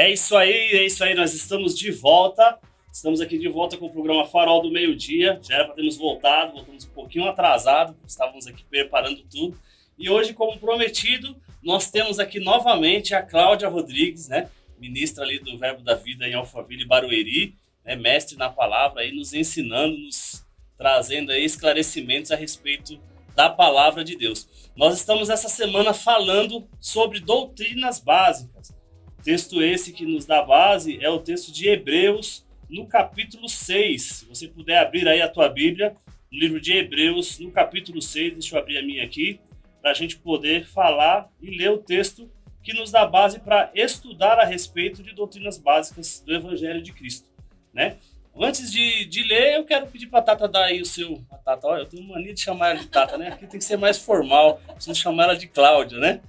É isso aí, nós estamos de volta. Estamos aqui de volta com o programa Farol do Meio-Dia. Já era para termos voltamos um pouquinho atrasado, estávamos aqui preparando tudo. E hoje, como prometido, nós temos aqui novamente a Cláudia Rodrigues, né? Ministra ali do Verbo da Vida em Alphaville e Barueri, né? Mestre na palavra, aí nos ensinando, nos trazendo aí esclarecimentos a respeito da palavra de Deus. Nós estamos essa semana falando sobre doutrinas básicas. Texto esse que nos dá base é o texto de Hebreus, no capítulo 6. Se você puder abrir aí a tua Bíblia, no livro de Hebreus, no capítulo 6, deixa eu abrir a minha aqui, para a gente poder falar e ler o texto que nos dá base para estudar a respeito de doutrinas básicas do Evangelho de Cristo, né? Antes de ler, eu quero pedir para a Tata dar aí o seu... A Tata, olha, eu tenho mania de chamar ela de Tata, né? Aqui tem que ser mais formal, preciso chamar ela de Cláudia, né?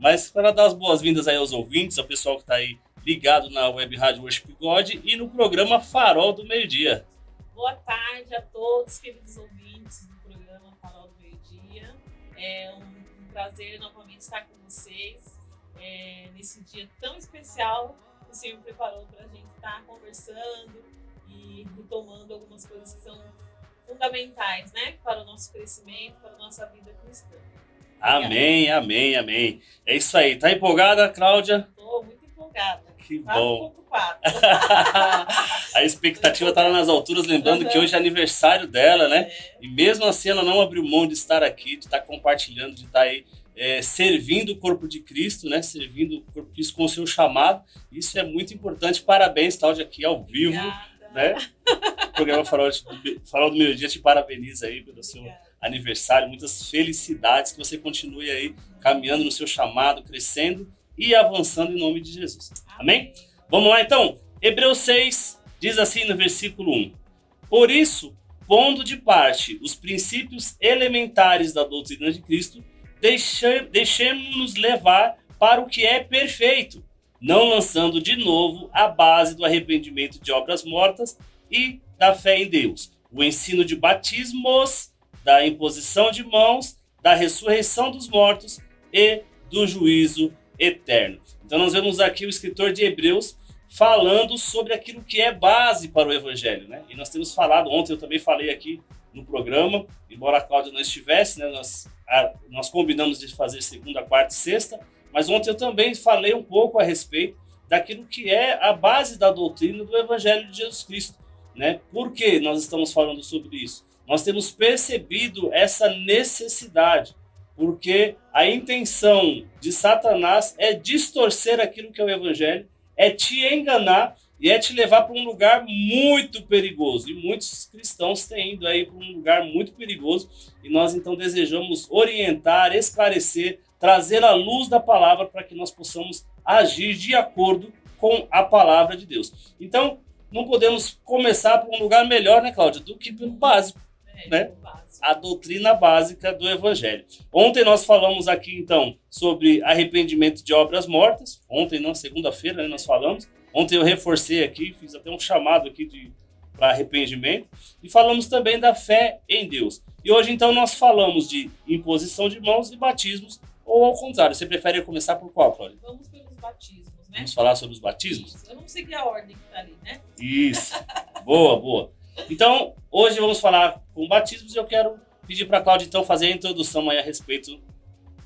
Mas para dar as boas-vindas aí aos ouvintes, ao pessoal que está aí ligado na Web Rádio Worship God e no programa Farol do Meio-Dia. Boa tarde a todos, queridos ouvintes do programa Farol do Meio-Dia. É um prazer novamente estar com vocês nesse dia tão especial que o Senhor preparou para a gente estar conversando e retomando algumas coisas que são fundamentais, né, para o nosso crescimento, para a nossa vida cristã. Amém, amém, amém. É isso aí. Tá empolgada, Cláudia? Estou muito empolgada. Que bom. 4.4. A expectativa está lá nas alturas, lembrando que hoje é aniversário dela, né? E mesmo assim ela não abriu mão de estar aqui, de estar compartilhando, de estar aí servindo o corpo de Cristo, né? Servindo o corpo de Cristo com o seu chamado. Isso é muito importante. Parabéns, Cláudia, aqui ao vivo. Obrigada. Né? O programa Farol do Meio-Dia te parabeniza aí pelo seu aniversário, muitas felicidades, que você continue aí caminhando no seu chamado, crescendo e avançando em nome de Jesus. Amém? Vamos lá então. Hebreus 6 diz assim no versículo 1: Por isso, pondo de parte os princípios elementares da doutrina de Cristo, deixemos-nos levar para o que é perfeito, não lançando de novo a base do arrependimento de obras mortas e da fé em Deus, o ensino de batismos, da imposição de mãos, da ressurreição dos mortos e do juízo eterno. Então nós vemos aqui o escritor de Hebreus falando sobre aquilo que é base para o Evangelho, né? E nós temos falado, ontem eu também falei aqui no programa, embora a Cláudia não estivesse, né? Nós combinamos de fazer segunda, quarta e sexta, mas ontem eu também falei um pouco a respeito daquilo que é a base da doutrina do Evangelho de Jesus Cristo, né? Por que nós estamos falando sobre isso? Nós temos percebido essa necessidade, porque a intenção de Satanás é distorcer aquilo que é o Evangelho, é te enganar e é te levar para um lugar muito perigoso. E muitos cristãos têm ido aí para um lugar muito perigoso, e nós então desejamos orientar, esclarecer, trazer a luz da palavra para que nós possamos agir de acordo com a palavra de Deus. Então, não podemos começar por um lugar melhor, né, Cláudia, do que pelo básico, né? A doutrina básica do Evangelho. Ontem nós falamos aqui, então, sobre arrependimento de obras mortas. Ontem, não, segunda-feira, né, nós falamos. Ontem eu reforcei aqui, fiz até um chamado aqui para arrependimento. E falamos também da fé em Deus. E hoje, então, nós falamos de imposição de mãos e batismos, ou ao contrário. Você prefere começar por qual, Cláudia? Vamos pelos batismos, né? Vamos falar sobre os batismos? Isso. Eu não segui a ordem que está ali, né? Isso. Boa, boa. Então, hoje vamos falar com batismos e eu quero pedir para a Cláudia, então, fazer a introdução aí a respeito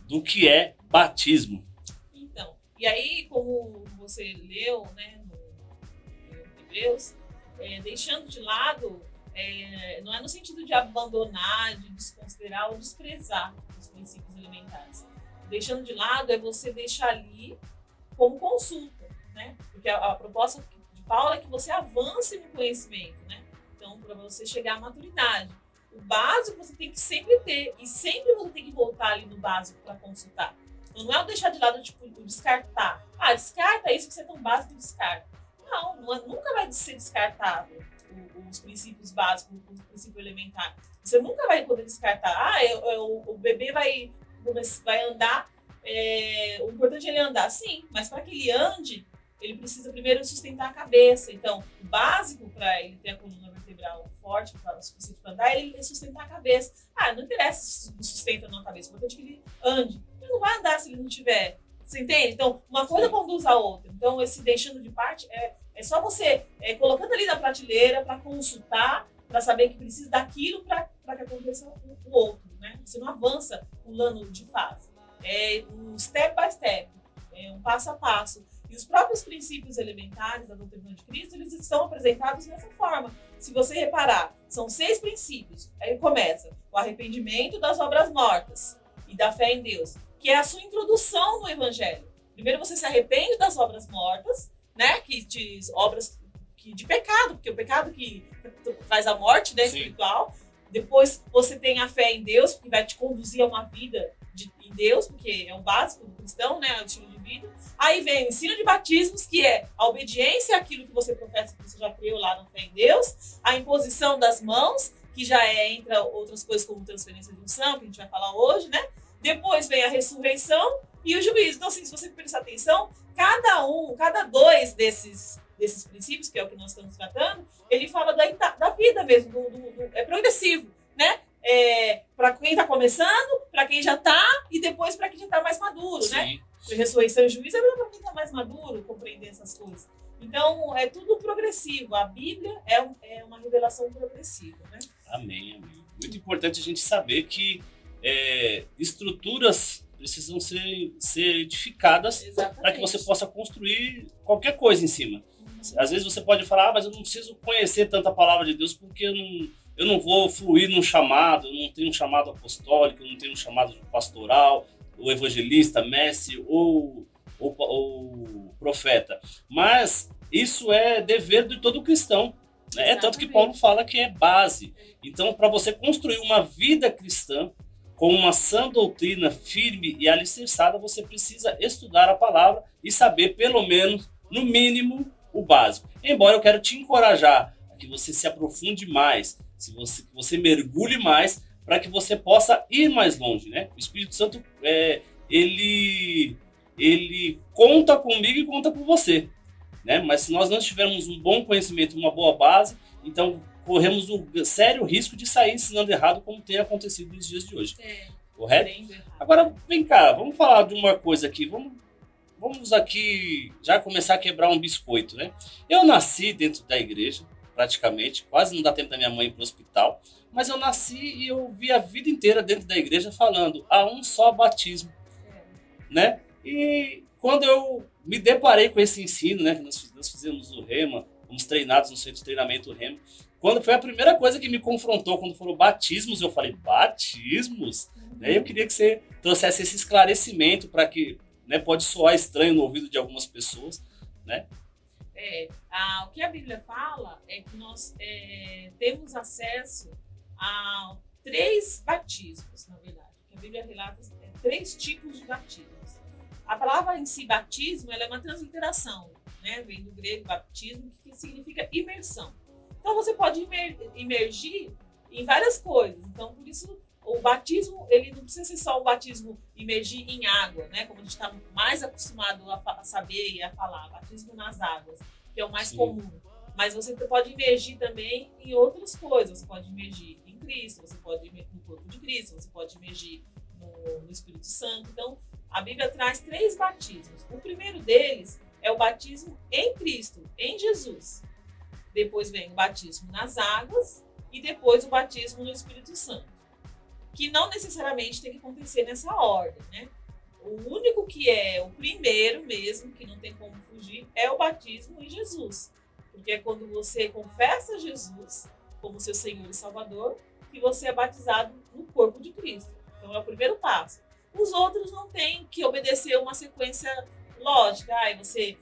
do que é batismo. Então, e aí, como você leu, né, no Hebreus, deixando de lado, não é no sentido de abandonar, de desconsiderar ou desprezar os princípios elementares. Deixando de lado é você deixar ali como consulta, né? Porque a proposta de Paulo é que você avance no conhecimento, né? Então, para você chegar à maturidade. O básico você tem que sempre ter, e sempre você tem que voltar ali no básico para consultar. Então, não é o deixar de lado, tipo, o descartar. Ah, descarta isso que você é tão básico, descarta. Não, nunca vai ser descartável os princípios básicos, o princípio elementar. Você nunca vai poder descartar. O bebê vai andar, o importante é ele andar. Sim, mas para que ele ande, ele precisa primeiro sustentar a cabeça. Então, o básico para ele ter a coluna vertebral forte, o suficiente para andar, ele sustentar a cabeça. Não interessa se sustenta na cabeça, o importante é que ele ande. Ele não vai andar se ele não tiver Você entende? Então, uma coisa conduz a outra. Então, esse deixando de parte é só você colocando ali na prateleira para consultar, para saber que precisa daquilo para que aconteça o outro, né? Você não avança pulando de fase. É um step by step, é um passo a passo. E os próprios princípios elementares da doutrina de Cristo, eles estão apresentados dessa forma. Se você reparar, são 6 princípios. Aí começa o arrependimento das obras mortas e da fé em Deus, que é a sua introdução no Evangelho. Primeiro você se arrepende das obras mortas, né? Obras de pecado, porque o pecado que traz a morte, né, espiritual. Depois você tem a fé em Deus, que vai te conduzir a uma vida em Deus, porque é o básico do cristão, né, o estilo de vida. Aí vem o ensino de batismos, que é a obediência àquilo que você professa, que você já creu lá na fé em Deus. A imposição das mãos, que já é, entre outras coisas, como transferência de unção, que a gente vai falar hoje, né? Depois vem a ressurreição e o juízo. Então, assim, se você prestar atenção, cada 2 desses princípios, que é o que nós estamos tratando, ele fala da vida mesmo, é progressivo, né? Para quem está começando, para quem já está, e depois para quem já está mais maduro, né? Ressurreição e juízo é para quem está mais maduro compreender essas coisas. Então, é tudo progressivo. A Bíblia é uma revelação progressiva, né? Amém, amém. Muito importante a gente saber que estruturas precisam ser edificadas para que você possa construir qualquer coisa em cima. Às vezes você pode falar, mas eu não preciso conhecer tanta palavra de Deus porque eu não vou fluir num chamado, eu não tenho um chamado apostólico, eu não tenho um chamado pastoral, ou evangelista, mestre ou profeta. Mas isso é dever de todo cristão. Né? É tanto que Paulo fala que é base. Então, para você construir uma vida cristã com uma sã doutrina firme e alicerçada, você precisa estudar a palavra e saber, pelo menos, no mínimo, o básico. Embora eu quero te encorajar a que você se aprofunde mais, que você mergulhe mais, para que você possa ir mais longe, né? O Espírito Santo, ele conta comigo e conta com você, né? Mas se nós não tivermos um bom conhecimento, uma boa base, então corremos o sério risco de sair ensinando errado, como tem acontecido nos dias de hoje. Correto? Agora, vem cá, vamos falar de uma coisa aqui, Vamos aqui já começar a quebrar um biscoito, né? Eu nasci dentro da igreja, praticamente, quase não dá tempo da minha mãe ir para o hospital, mas eu nasci e eu vi a vida inteira dentro da igreja falando há um só batismo, né? E quando eu me deparei com esse ensino, né, que nós fizemos o Rema, fomos treinados no centro de treinamento Rema, quando foi a primeira coisa que me confrontou, quando falou batismos, eu falei, batismos? Né? Eu queria que você trouxesse esse esclarecimento para que, né, pode soar estranho no ouvido de algumas pessoas, né? O que a Bíblia fala é que nós temos acesso a 3 batismos, na verdade. Que a Bíblia relata 3 tipos de batismos. A palavra em si, batismo, ela é uma transliteração, né? Vem do grego batismo, que significa imersão. Então você pode imergir em várias coisas. Então, por isso, o batismo, ele não precisa ser só o batismo imergir em água, né? Como a gente está mais acostumado a saber e a falar, batismo nas águas, que é o mais comum. Mas você pode imergir também em outras coisas. Você pode imergir em Cristo, você pode imergir no corpo de Cristo, você pode imergir no Espírito Santo. Então, a Bíblia traz 3 batismos. O primeiro deles é o batismo em Cristo, em Jesus. Depois vem o batismo nas águas e depois o batismo no Espírito Santo, que não necessariamente tem que acontecer nessa ordem, né? O único que é o primeiro mesmo, que não tem como fugir, é o batismo em Jesus. Porque é quando você confessa Jesus como seu Senhor e Salvador, que você é batizado no corpo de Cristo. Então é o primeiro passo. Os outros não têm que obedecer uma sequência lógica. Aí você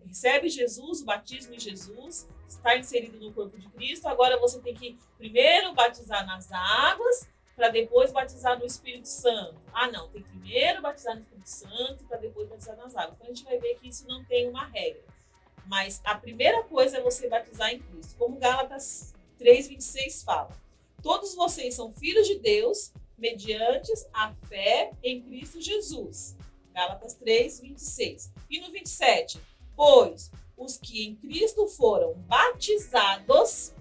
recebe Jesus, o batismo em Jesus, está inserido no corpo de Cristo, agora você tem que primeiro batizar nas águas, para depois batizar no Espírito Santo. Não, tem que primeiro batizar no Espírito Santo, para depois batizar nas águas. Então a gente vai ver que isso não tem uma regra. Mas a primeira coisa é você batizar em Cristo. Como Gálatas 3:26 fala. Todos vocês são filhos de Deus, mediante a fé em Cristo Jesus. Gálatas 3:26. E no 27, pois os que em Cristo foram batizados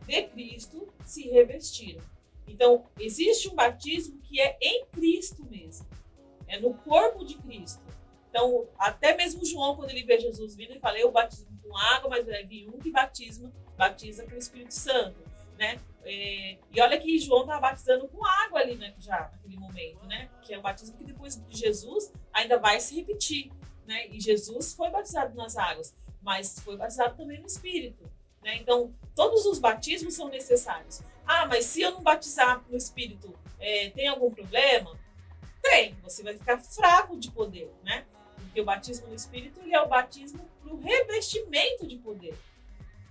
de Cristo se revestiram. Então, existe um batismo que é em Cristo mesmo. é no corpo de Cristo. Então, até mesmo João, quando ele vê Jesus vindo, ele fala, eu batizo com água, mas vai vir um que batiza com o Espírito Santo, né? E olha que João estava batizando com água ali, né, já naquele momento, né? Que é o batismo que depois de Jesus ainda vai se repetir, né? E Jesus foi batizado nas águas, mas foi batizado também no Espírito, né? Então, todos os batismos são necessários. Ah, mas se eu não batizar no Espírito, tem algum problema? Tem, você vai ficar fraco de poder, né? Porque o batismo no Espírito, ele é o batismo para o revestimento de poder.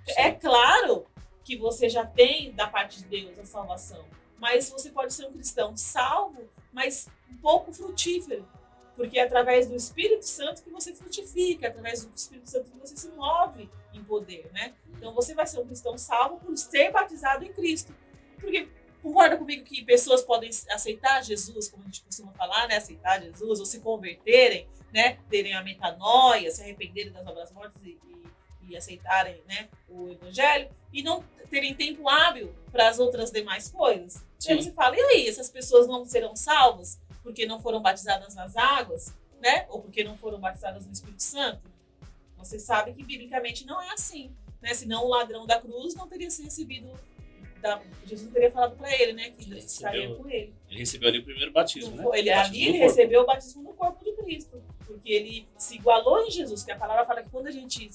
Sim. É claro que você já tem da parte de Deus a salvação, mas você pode ser um cristão salvo, mas um pouco frutífero, porque é através do Espírito Santo que você frutifica, é através do Espírito Santo que você se move em poder, né? Então você vai ser um cristão salvo por ser batizado em Cristo. Porque concorda comigo que pessoas podem aceitar Jesus, como a gente costuma falar, né? Aceitar Jesus, ou se converterem, né? Terem a metanoia, se arrependerem das obras mortas e aceitarem, né, o evangelho, e não terem tempo hábil para as outras demais coisas. Sim. Aí você fala, e aí, essas pessoas não serão salvas porque não foram batizadas nas águas, né? Ou porque não foram batizadas no Espírito Santo? Você sabe que biblicamente não é assim, né? Senão o ladrão da cruz não teria se recebido, Jesus não teria falado para ele, né, que estaria com ele. Ele recebeu ali o primeiro batismo, né? Ele recebeu o batismo no corpo de Cristo, porque ele se igualou em Jesus, que a palavra fala que quando a gente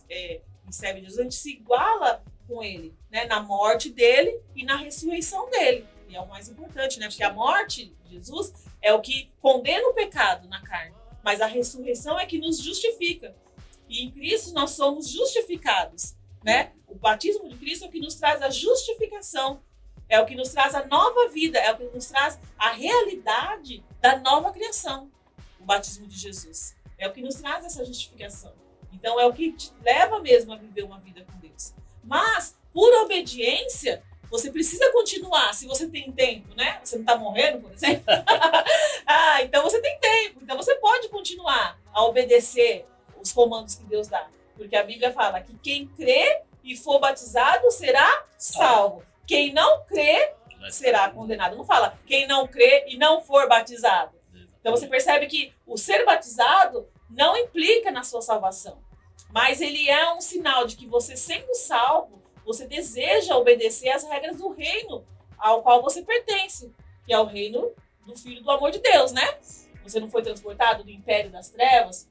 recebe Jesus, a gente se iguala com ele, né, na morte dele e na ressurreição dele. E é o mais importante, né? Porque a morte de Jesus é o que condena o pecado na carne, mas a ressurreição é que nos justifica. E em Cristo nós somos justificados, né? O batismo de Cristo é o que nos traz a justificação, é o que nos traz a nova vida, é o que nos traz a realidade da nova criação. O batismo de Jesus é o que nos traz essa justificação. Então é o que te leva mesmo a viver uma vida com Deus. Mas, por obediência, você precisa continuar, se você tem tempo, né? Você não está morrendo, por exemplo? Então você tem tempo, então você pode continuar a obedecer os comandos que Deus dá. Porque a Bíblia fala que quem crê e for batizado será salvo. Quem não crê será condenado. Não fala quem não crê e não for batizado. Então você percebe que o ser batizado não implica na sua salvação. Mas ele é um sinal de que você, sendo salvo, você deseja obedecer às regras do reino ao qual você pertence, que é o reino do Filho do amor de Deus, né? Você não foi transportado do império das trevas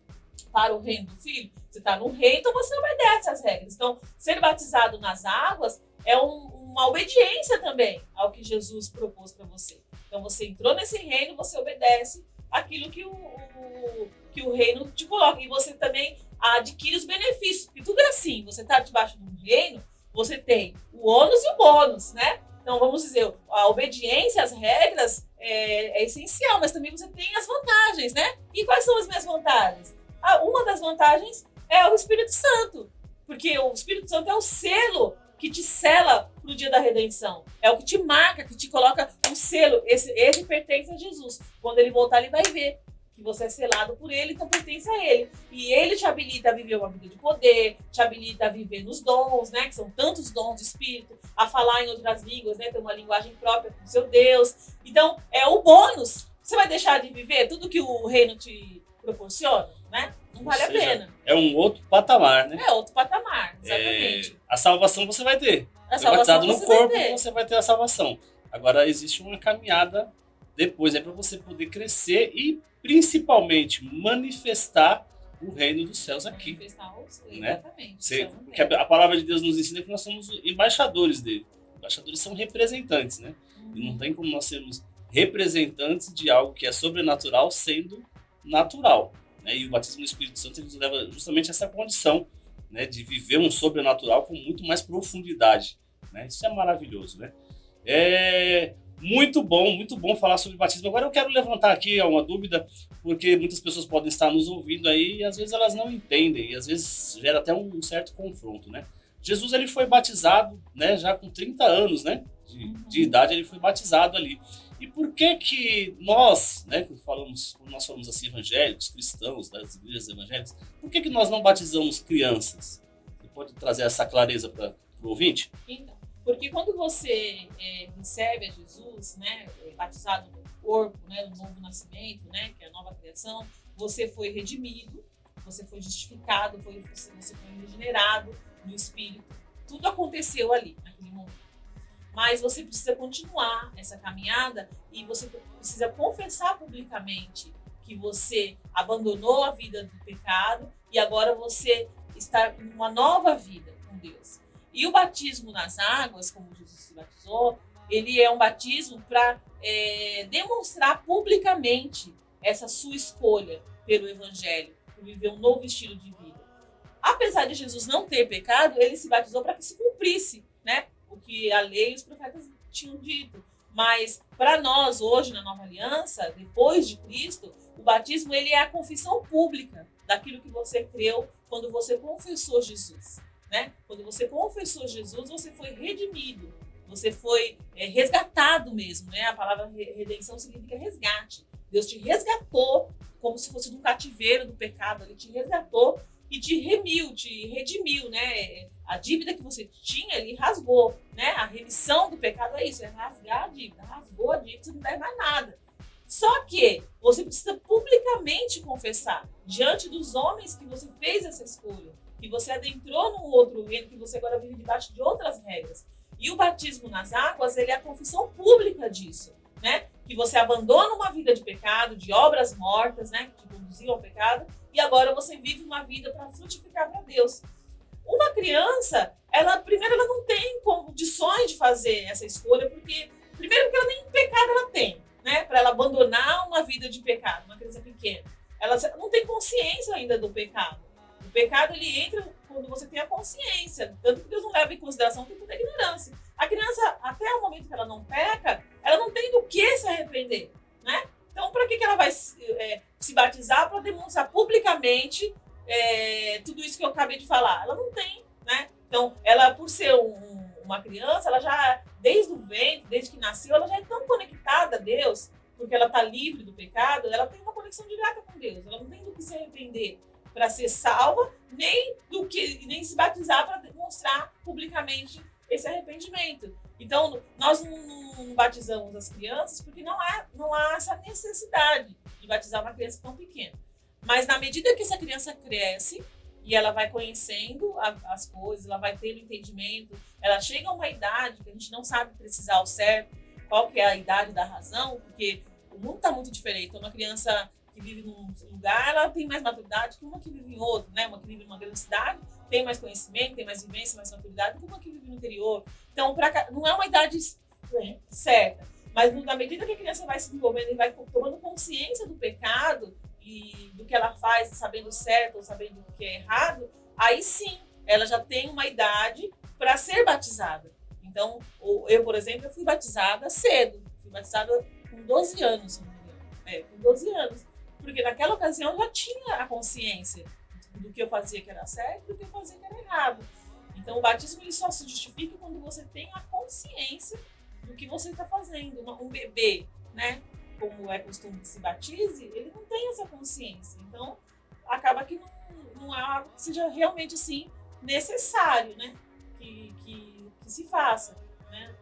para o reino do Filho. Você está no reino, então você obedece às regras. Então, ser batizado nas águas é uma obediência também ao que Jesus propôs para você. Então, você entrou nesse reino, você obedece aquilo que o reino te coloca. E você também adquire os benefícios. Porque tudo é assim, você está debaixo de um reino, você tem o ônus e o bônus, né? Então, vamos dizer, a obediência às regras é essencial, mas também você tem as vantagens, né? E quais são as minhas vantagens? Uma das vantagens é o Espírito Santo, porque o Espírito Santo é o selo que te sela para o dia da redenção. É o que te marca, que te coloca um selo. Esse pertence a Jesus. Quando ele voltar, ele vai ver que você é selado por ele, então pertence a ele. E ele te habilita a viver uma vida de poder, te habilita a viver nos dons, né? Que são tantos dons de Espírito, a falar em outras línguas, né? Ter uma linguagem própria com o seu Deus. Então, é o bônus. Você vai deixar de viver tudo que o reino te proporciona, né? Não vale a pena. É um outro patamar, né? É outro patamar, exatamente. A salvação você vai ter. A salvação batizado no corpo, você vai ter a salvação. Agora, existe uma caminhada depois para você poder crescer e, principalmente, manifestar o reino dos céus aqui. Manifestar exatamente. Porque a palavra de Deus nos ensina que nós somos embaixadores dele. Embaixadores são representantes, né? E não tem como nós sermos representantes de algo que é sobrenatural sendo natural. Né? E o batismo do Espírito Santo nos leva justamente a essa condição, né, de viver um sobrenatural com muito mais profundidade. Né? Isso é maravilhoso. Né? É muito bom falar sobre batismo. Agora eu quero levantar aqui uma dúvida, porque muitas pessoas podem estar nos ouvindo aí e às vezes elas não entendem, e às vezes gera até um certo confronto. Né? Jesus ele foi batizado, né, já com 30 anos, né, de idade, ele foi batizado ali. E por que nós, né, quando nós falamos assim, evangélicos, cristãos, das igrejas evangélicas, por que nós não batizamos crianças? Você pode trazer essa clareza para o ouvinte? Então, porque quando você recebe a Jesus, né, batizado no corpo, né, do novo nascimento, né, que é a nova criação, você foi redimido, você foi justificado, você foi regenerado no espírito. Tudo aconteceu ali, naquele momento. Mas você precisa continuar essa caminhada e você precisa confessar publicamente que você abandonou a vida do pecado e agora você está em uma nova vida com Deus. E o batismo nas águas, como Jesus se batizou, ele é um batismo para demonstrar publicamente essa sua escolha pelo Evangelho, por viver um novo estilo de vida. Apesar de Jesus não ter pecado, ele se batizou para que se cumprisse, né, o que a lei e os profetas tinham dito. Mas para nós hoje na Nova Aliança, depois de Cristo, o batismo ele é a confissão pública daquilo que você creu quando você confessou Jesus, né? Quando você confessou Jesus, você foi redimido, você foi resgatado mesmo, né? A palavra redenção significa resgate. Deus te resgatou como se fosse de um cativeiro do pecado, ele te resgatou e te redimiu, né? A dívida que você tinha, ele rasgou, né? A remissão do pecado é isso, é rasgar a dívida, rasgou a dívida, você não deve mais nada. Só que você precisa publicamente confessar diante dos homens que você fez essa escolha, que você adentrou num outro reino, que você agora vive debaixo de outras regras. E o batismo nas águas, ele é a confissão pública disso, né? Que você abandona uma vida de pecado, de obras mortas, né? Que te conduziam ao pecado, e agora você vive uma vida para frutificar para Deus. Uma criança, ela não tem condições de fazer essa escolha, porque primeiro que ela nem pecado ela tem, né? Para ela abandonar uma vida de pecado, uma criança pequena. Ela não tem consciência ainda do pecado. O pecado, ele entra quando você tem a consciência, tanto que Deus não leva em consideração o tempo da ignorância. A criança, até o momento que ela não peca, ela não tem do que se arrepender, né? Então, para que ela vai se batizar? Para demonstrar publicamente tudo isso que eu acabei de falar. Ela não tem, né? Então, ela, por ser uma criança, ela já, desde o ventre, desde que nasceu, ela já é tão conectada a Deus, porque ela está livre do pecado, ela tem uma conexão direta com Deus. Ela não tem do que se arrepender para ser salva, nem se batizar para demonstrar publicamente esse arrependimento. Então, nós não batizamos as crianças porque não há essa necessidade de batizar uma criança tão pequena. Mas na medida que essa criança cresce e ela vai conhecendo as coisas, ela vai tendo entendimento, ela chega a uma idade que a gente não sabe precisar ao certo qual que é a idade da razão, porque o mundo está muito diferente. Então, uma criança que vive num lugar, ela tem mais maturidade que uma que vive em outro, né? Uma que vive numa grande cidade tem mais conhecimento, tem mais vivência, mais maturidade do que uma que vive no interior. Então, não é uma idade certa, mas na medida que a criança vai se desenvolvendo e vai tomando consciência do pecado e do que ela faz, sabendo certo ou sabendo o que é errado, aí sim, ela já tem uma idade para ser batizada. Então, eu, por exemplo, eu fui batizada cedo, fui batizada com 12 anos, se não me engano. Com 12 anos. Porque naquela ocasião eu já tinha a consciência do que eu fazia que era certo e do que eu fazia que era errado. Então o batismo ele só se justifica quando você tem a consciência do que você está fazendo. Um bebê, né, como é costume que se batize, ele não tem essa consciência. Então acaba que não é algo que seja realmente assim necessário, né, que se faça, né?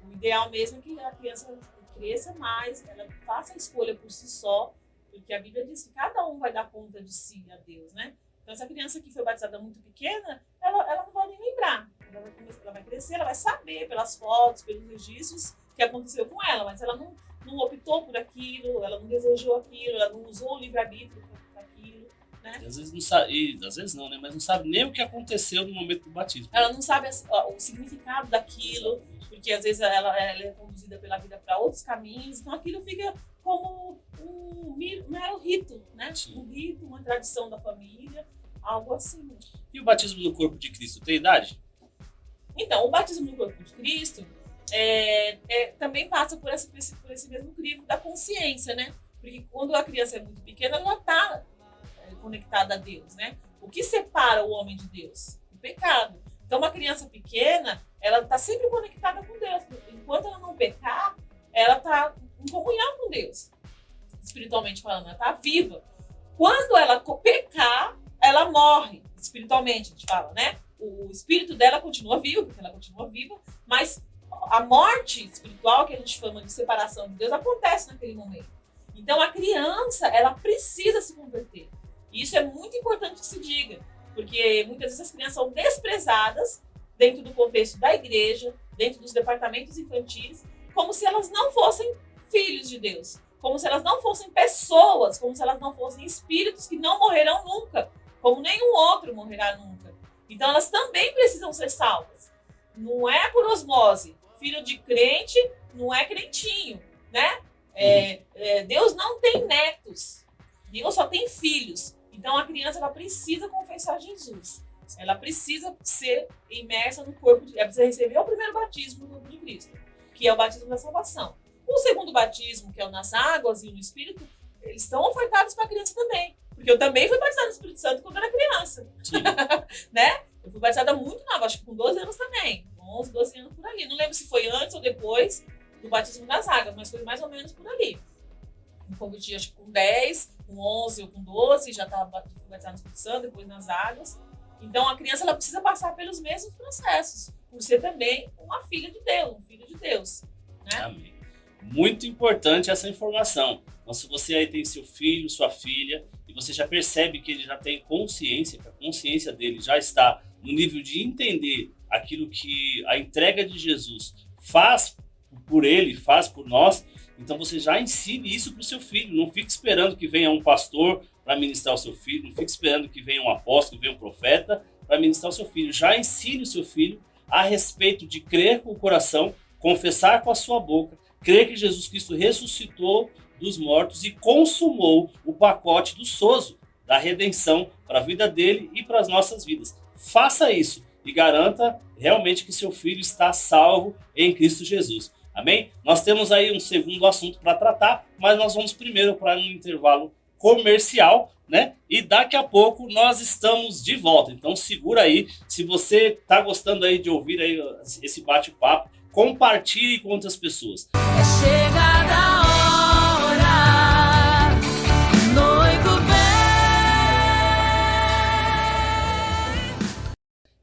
O ideal mesmo é que a criança cresça mais, ela faça a escolha por si só, porque a Bíblia diz que cada um vai dar conta de si a Deus, né? Então, essa criança que foi batizada muito pequena, ela não vai nem lembrar. Ela vai crescer, ela vai saber pelas fotos, pelos registros que aconteceu com ela, mas ela não optou por aquilo, ela não desejou aquilo, ela não usou o livre-arbítrio para aquilo, né? E às vezes não sabe, às vezes não, né? Mas não sabe nem o que aconteceu no momento do batismo. Ela não sabe o significado daquilo, porque às vezes ela é conduzida pela vida para outros caminhos, então aquilo fica como um mero rito, né? Sim. Um rito, uma tradição da família, algo assim. E o batismo no corpo de Cristo tem idade? Então, o batismo no corpo de Cristo também passa por esse mesmo crivo da consciência, né? Porque quando a criança é muito pequena, ela está conectada a Deus, né? O que separa o homem de Deus? O pecado. Então, uma criança pequena, ela está sempre conectada com Deus. Enquanto ela não pecar, ela está em comunhão com Deus. Espiritualmente falando, ela está viva. Quando ela pecar, ela morre. Espiritualmente, a gente fala, né? O espírito dela continua vivo, porque ela continua viva, mas a morte espiritual, que a gente chama de separação de Deus, acontece naquele momento. Então a criança, ela precisa se converter. E isso é muito importante que se diga, porque muitas vezes as crianças são desprezadas dentro do contexto da igreja, dentro dos departamentos infantis, como se elas não fossem filhos de Deus, como se elas não fossem pessoas, como se elas não fossem espíritos que não morrerão nunca, como nenhum outro morrerá nunca. Então elas também precisam ser salvas. Não é por osmose. Filho de crente não é crentinho, né? Deus não tem netos. Deus só tem filhos. Então a criança, ela precisa confessar Jesus. Ela precisa ser imersa no corpo de... Ela precisa receber o primeiro batismo no corpo de Cristo, que é o batismo da salvação. O segundo batismo, que é o nas águas e no Espírito, eles estão ofertados para a criança também. Porque eu também fui batizada no Espírito Santo quando era criança. Né? Eu fui batizada muito nova, acho que com 12 anos também. 11, 12 anos por ali. Não lembro se foi antes ou depois do batismo das águas, mas foi mais ou menos por ali. Me converti, acho que com 10, com 11 ou com 12, já estava batizada no Espírito Santo, depois nas águas. Então a criança, ela precisa passar pelos mesmos processos, por ser também uma filha de Deus, um filho de Deus. Né? Amém. Muito importante essa informação. Então, se você aí tem seu filho, sua filha, e você já percebe que ele já tem consciência, que a consciência dele já está no nível de entender aquilo que a entrega de Jesus faz por ele, faz por nós, então você já ensine isso para o seu filho. Não fique esperando que venha um pastor para ministrar o seu filho, não fique esperando que venha um apóstolo, que venha um profeta para ministrar o seu filho. Já ensine o seu filho a respeito de crer com o coração, confessar com a sua boca, crer que Jesus Cristo ressuscitou dos mortos e consumou o pacote do sozo, da redenção para a vida dele e para as nossas vidas. Faça isso e garanta realmente que seu filho está salvo em Cristo Jesus. Amém? Nós temos aí um segundo assunto para tratar, mas nós vamos primeiro para um intervalo comercial, né? E daqui a pouco nós estamos de volta. Então segura aí. Se você está gostando aí de ouvir aí esse bate-papo, compartilhe com outras pessoas. É chegada a hora, noivo vem.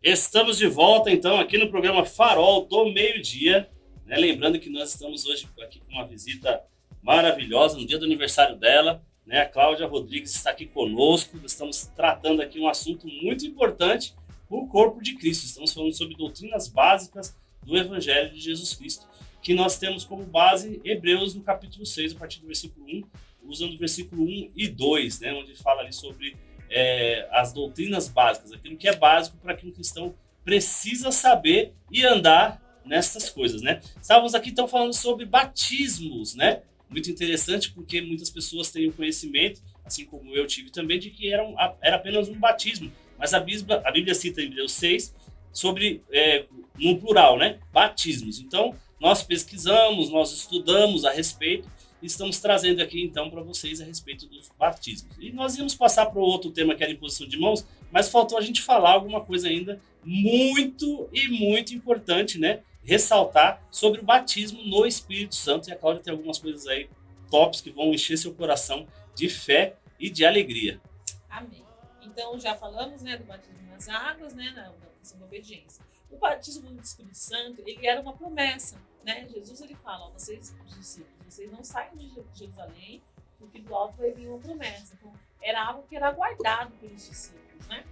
Estamos de volta então aqui no programa Farol do Meio-Dia. Né? Lembrando que nós estamos hoje aqui com uma visita maravilhosa no dia do aniversário dela. Né? A Cláudia Rodrigues está aqui conosco. Estamos tratando aqui um assunto muito importante, o corpo de Cristo. Estamos falando sobre doutrinas básicas do Evangelho de Jesus Cristo, que nós temos como base Hebreus no capítulo 6, a partir do versículo 1, usando o versículo 1 e 2, né? Onde fala ali sobre as doutrinas básicas, aquilo que é básico para que um cristão precisa saber e andar nessas coisas, né? Estávamos aqui então falando sobre batismos, né? Muito interessante porque muitas pessoas têm o conhecimento, assim como eu tive também, de que era apenas um batismo. Mas a Bíblia cita em Hebreus 6 sobre, no plural, né? Batismos. Então, nós pesquisamos, nós estudamos a respeito e estamos trazendo aqui então para vocês a respeito dos batismos. E nós íamos passar para o outro tema que era a imposição de mãos, mas faltou a gente falar alguma coisa ainda muito e muito importante, né? Ressaltar sobre o batismo no Espírito Santo. E a Cláudia tem algumas coisas aí tops que vão encher seu coração de fé e de alegria. Amém. Então já falamos, né, do batismo nas águas, né, da questão da obediência. O batismo do Espírito Santo, ele era uma promessa, né? Jesus, ele fala, ó, vocês, os discípulos, vocês não saem de Jerusalém, porque do alto vai vir uma promessa. Então, era algo que era aguardado pelos discípulos, né?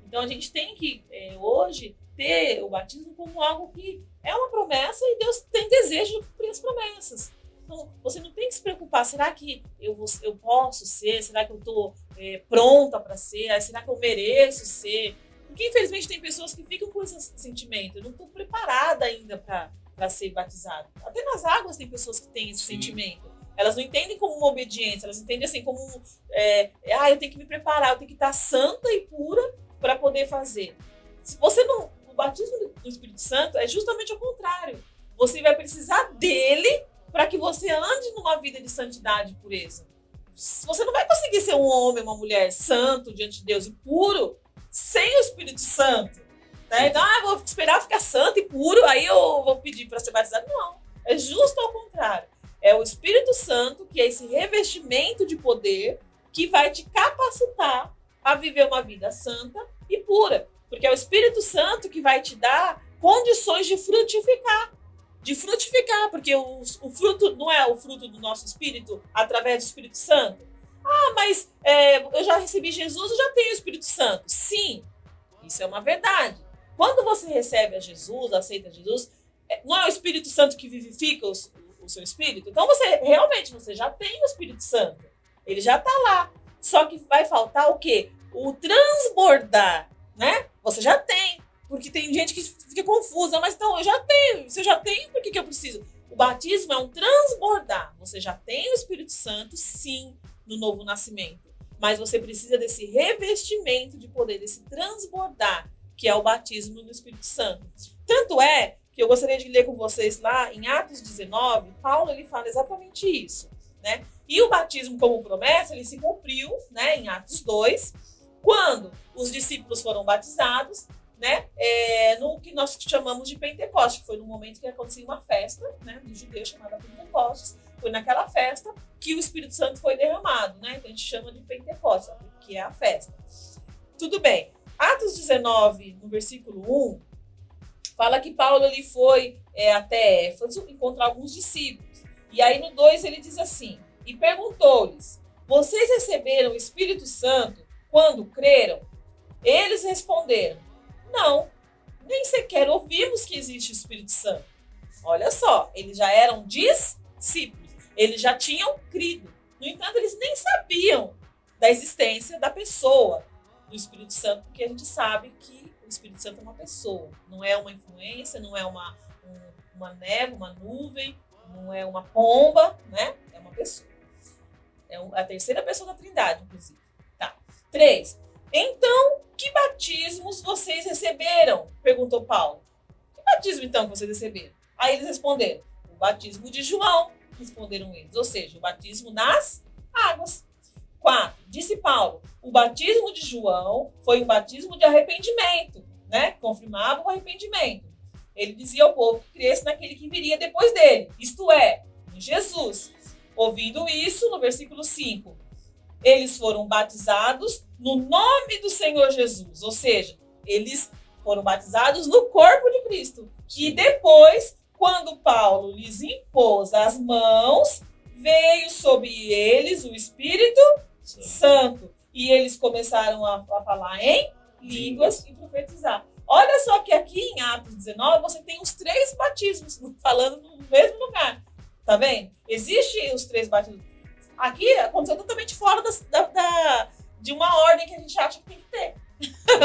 Então, a gente tem que, hoje, ter o batismo como algo que é uma promessa e Deus tem desejo de cumprir as promessas. Então, você não tem que se preocupar, será que eu posso ser? Será que eu estou pronta para ser? Será que eu mereço ser? Porque, infelizmente, tem pessoas que ficam com esse sentimento. Eu não estou preparada ainda para ser batizada. Até nas águas tem pessoas que têm esse sentimento. Elas não entendem como uma obediência, elas entendem assim como eu tenho que me preparar, eu tenho que estar santa e pura para poder fazer. Se você não... O batismo do Espírito Santo é justamente o contrário. Você vai precisar dele para que você ande numa vida de santidade e pureza. Você não vai conseguir ser um homem, uma mulher santo diante de Deus e puro sem o Espírito Santo. Né? Então, vou esperar ficar santo e puro, aí eu vou pedir para ser batizado. Não, é justo ao contrário. É o Espírito Santo, que é esse revestimento de poder, que vai te capacitar a viver uma vida santa e pura. Porque é o Espírito Santo que vai te dar condições de frutificar. de frutificar, porque o fruto não é o fruto do nosso espírito através do Espírito Santo. Ah, mas eu já recebi Jesus, eu já tenho o Espírito Santo. Sim, isso é uma verdade. Quando você recebe a Jesus, aceita Jesus, não é o Espírito Santo que vivifica o seu espírito? Então você já tem o Espírito Santo. Ele já está lá. Só que vai faltar o quê? O transbordar, né? Você já tem. Porque tem gente que fica confusa. Mas então, eu já tenho. Se eu já tenho, por que eu preciso? O batismo é um transbordar. Você já tem o Espírito Santo, sim, no novo nascimento. Mas você precisa desse revestimento de poder, desse transbordar, que é o batismo no Espírito Santo. Tanto é que eu gostaria de ler com vocês lá em Atos 19, Paulo ele fala exatamente isso, né? E o batismo como promessa, ele se cumpriu, né, em Atos 2, quando os discípulos foram batizados, né, no que nós chamamos de Pentecostes, que foi no momento que acontecia uma festa, né, dos judeus chamada Pentecostes. Foi naquela festa que o Espírito Santo foi derramado, né? Então a gente chama de Pentecostes, que é a festa. Tudo bem. Atos 19, no versículo 1, fala que Paulo ele foi até Éfeso encontrar alguns discípulos. E aí no 2 ele diz assim, e perguntou-lhes, vocês receberam o Espírito Santo quando creram? Eles responderam, não, nem sequer ouvimos que existe o Espírito Santo. Olha só, eles já eram discípulos, eles já tinham crido. No entanto, eles nem sabiam da existência da pessoa do Espírito Santo, porque a gente sabe que o Espírito Santo é uma pessoa, não é uma influência, não é uma névoa, uma nuvem, não é uma pomba, né? É uma pessoa. É a terceira pessoa da Trindade, inclusive. Tá. 3. Então, que batismos vocês receberam? Perguntou Paulo. Que batismo, então, que vocês receberam? Aí eles responderam, o batismo de João, responderam eles, ou seja, o batismo nas águas. 4. Disse Paulo, o batismo de João foi um batismo de arrependimento, né? Confirmava o arrependimento. Ele dizia ao povo que cresce naquele que viria depois dele, isto é, em Jesus. Ouvindo isso, no versículo 5, eles foram batizados no nome do Senhor Jesus, ou seja, eles foram batizados no corpo de Cristo. E depois, quando Paulo lhes impôs as mãos, veio sobre eles o Espírito Santo. E eles começaram a falar em línguas e profetizar. Olha só que aqui em Atos 19 você tem os 3 batismos falando no mesmo lugar. Tá vendo? Existem os 3 batismos. Aqui aconteceu totalmente fora de uma ordem que a gente acha que tem que ter.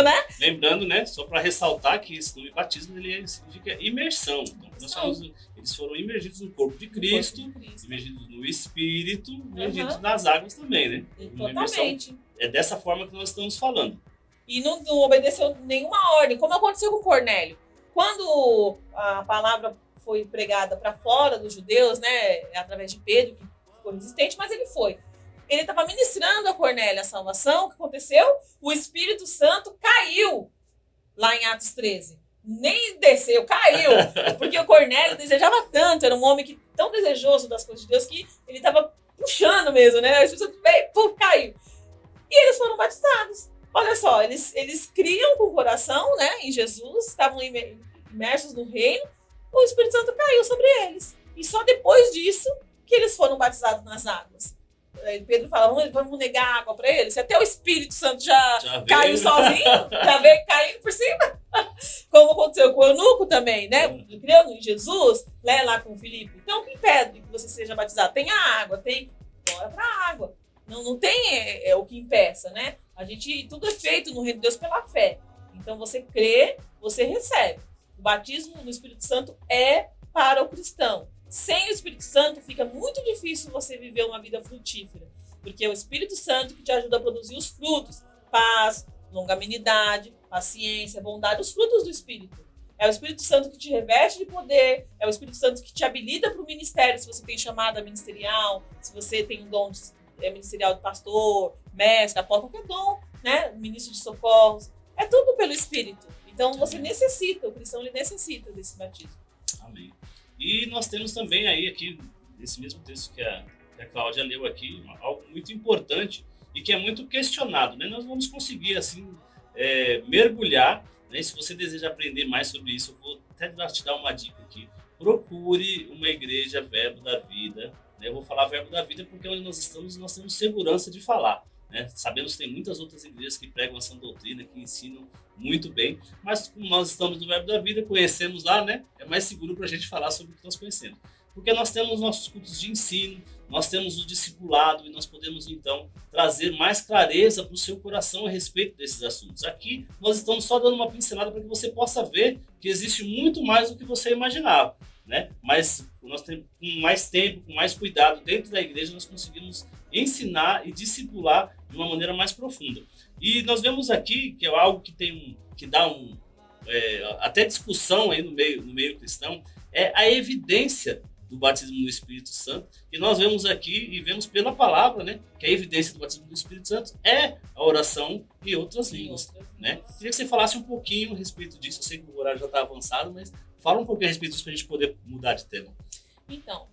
Né? Lembrando, né, só para ressaltar que esse nome batismo ele significa imersão. Então, eles foram imergidos no corpo de Cristo, imergidos no Espírito, imergidos nas águas também, né? Totalmente. É dessa forma que nós estamos falando. E não obedeceu nenhuma ordem, como aconteceu com Cornélio. Quando a palavra foi pregada para fora dos judeus, né, através de Pedro, que ficou resistente, mas ele foi. Ele estava ministrando a Cornélio a salvação. O que aconteceu? O Espírito Santo caiu lá em Atos 13. Nem desceu, caiu. Porque o Cornélio desejava tanto, era um homem tão desejoso das coisas de Deus que ele estava puxando mesmo, né? O Espírito Santo veio, pum, caiu. E eles foram batizados. Olha só, eles criam com o coração, né, em Jesus, estavam imersos no reino, o Espírito Santo caiu sobre eles. E só depois disso que eles foram batizados nas águas. Pedro fala, vamos negar água para eles? Se até o Espírito Santo já caiu sozinho, já veio caindo por cima. Como aconteceu com o eunuco também, né? Criando em Jesus, né, lá com o Filipe. Então, o que impede que você seja batizado? Tem a água, bora para a água. Não tem o que impeça, né? Tudo é feito no reino de Deus pela fé. Então, você crê, você recebe. O batismo no Espírito Santo é para o cristão. Sem o Espírito Santo, fica muito difícil você viver uma vida frutífera. Porque é o Espírito Santo que te ajuda a produzir os frutos. Paz, longanimidade, paciência, bondade, os frutos do Espírito. É o Espírito Santo que te reveste de poder, é o Espírito Santo que te habilita para o ministério, se você tem chamada ministerial, se você tem um dom ministerial de pastor, mestre, apóstolo, qualquer dom, né? Ministro de socorros. É tudo pelo Espírito. Então você necessita, o cristão ele necessita desse batismo. Amém. E nós temos também aí aqui, nesse mesmo texto que a Cláudia leu aqui, algo muito importante e que é muito questionado, né? Nós vamos conseguir, assim, mergulhar, né? Se você deseja aprender mais sobre isso, eu vou até te dar uma dica aqui. procure uma igreja Verbo da Vida. Né? Eu vou falar Verbo da Vida porque onde nós temos segurança de falar. Né? Sabemos que tem muitas outras igrejas que pregam essa doutrina, que ensinam muito bem, mas como nós estamos no Verbo da Vida, conhecemos lá, né? É mais seguro para a gente falar sobre o que nós conhecemos. Porque nós temos nossos cultos de ensino, nós temos o discipulado e nós podemos então trazer mais clareza para o seu coração a respeito desses assuntos. Aqui nós estamos só dando uma pincelada para que você possa ver que existe muito mais do que você imaginava. Né? Mas nós temos, com mais tempo, com mais cuidado dentro da igreja, nós conseguimos ensinar e discipular de uma maneira mais profunda. E nós vemos aqui que é algo que dá até discussão aí no meio cristão, é a evidência do batismo no Espírito Santo. E nós vemos aqui e vemos pela palavra, né, que a evidência do batismo do Espírito Santo é a oração em outras línguas. Né? Queria que você falasse um pouquinho a respeito disso. Eu sei que o horário já está avançado, mas fala um pouquinho a respeito disso para a gente poder mudar de tema. Então,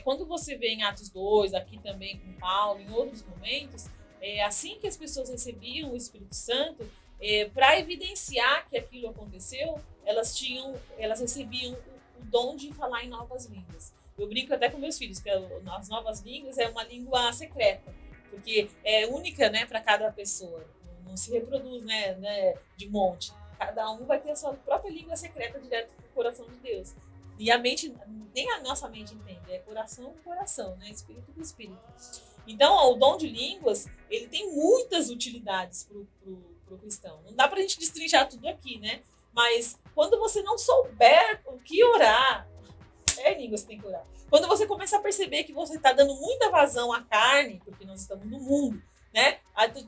quando você vê em Atos 2, aqui também com Paulo, em outros momentos, assim que as pessoas recebiam o Espírito Santo, para evidenciar que aquilo aconteceu, elas recebiam o dom de falar em novas línguas. Eu brinco até com meus filhos que as novas línguas é uma língua secreta, porque é única, né, para cada pessoa, não se reproduz, né, de monte. Cada um vai ter a sua própria língua secreta direto do coração de Deus. E a mente, nem a nossa mente entende, é coração com coração, né, espírito com espírito. Então, o dom de línguas, ele tem muitas utilidades pro cristão. Não dá pra gente destrinchar tudo aqui, né? Mas quando você não souber o que orar, é língua que você tem que orar. Quando você começar a perceber que você está dando muita vazão à carne, porque nós estamos no mundo, né?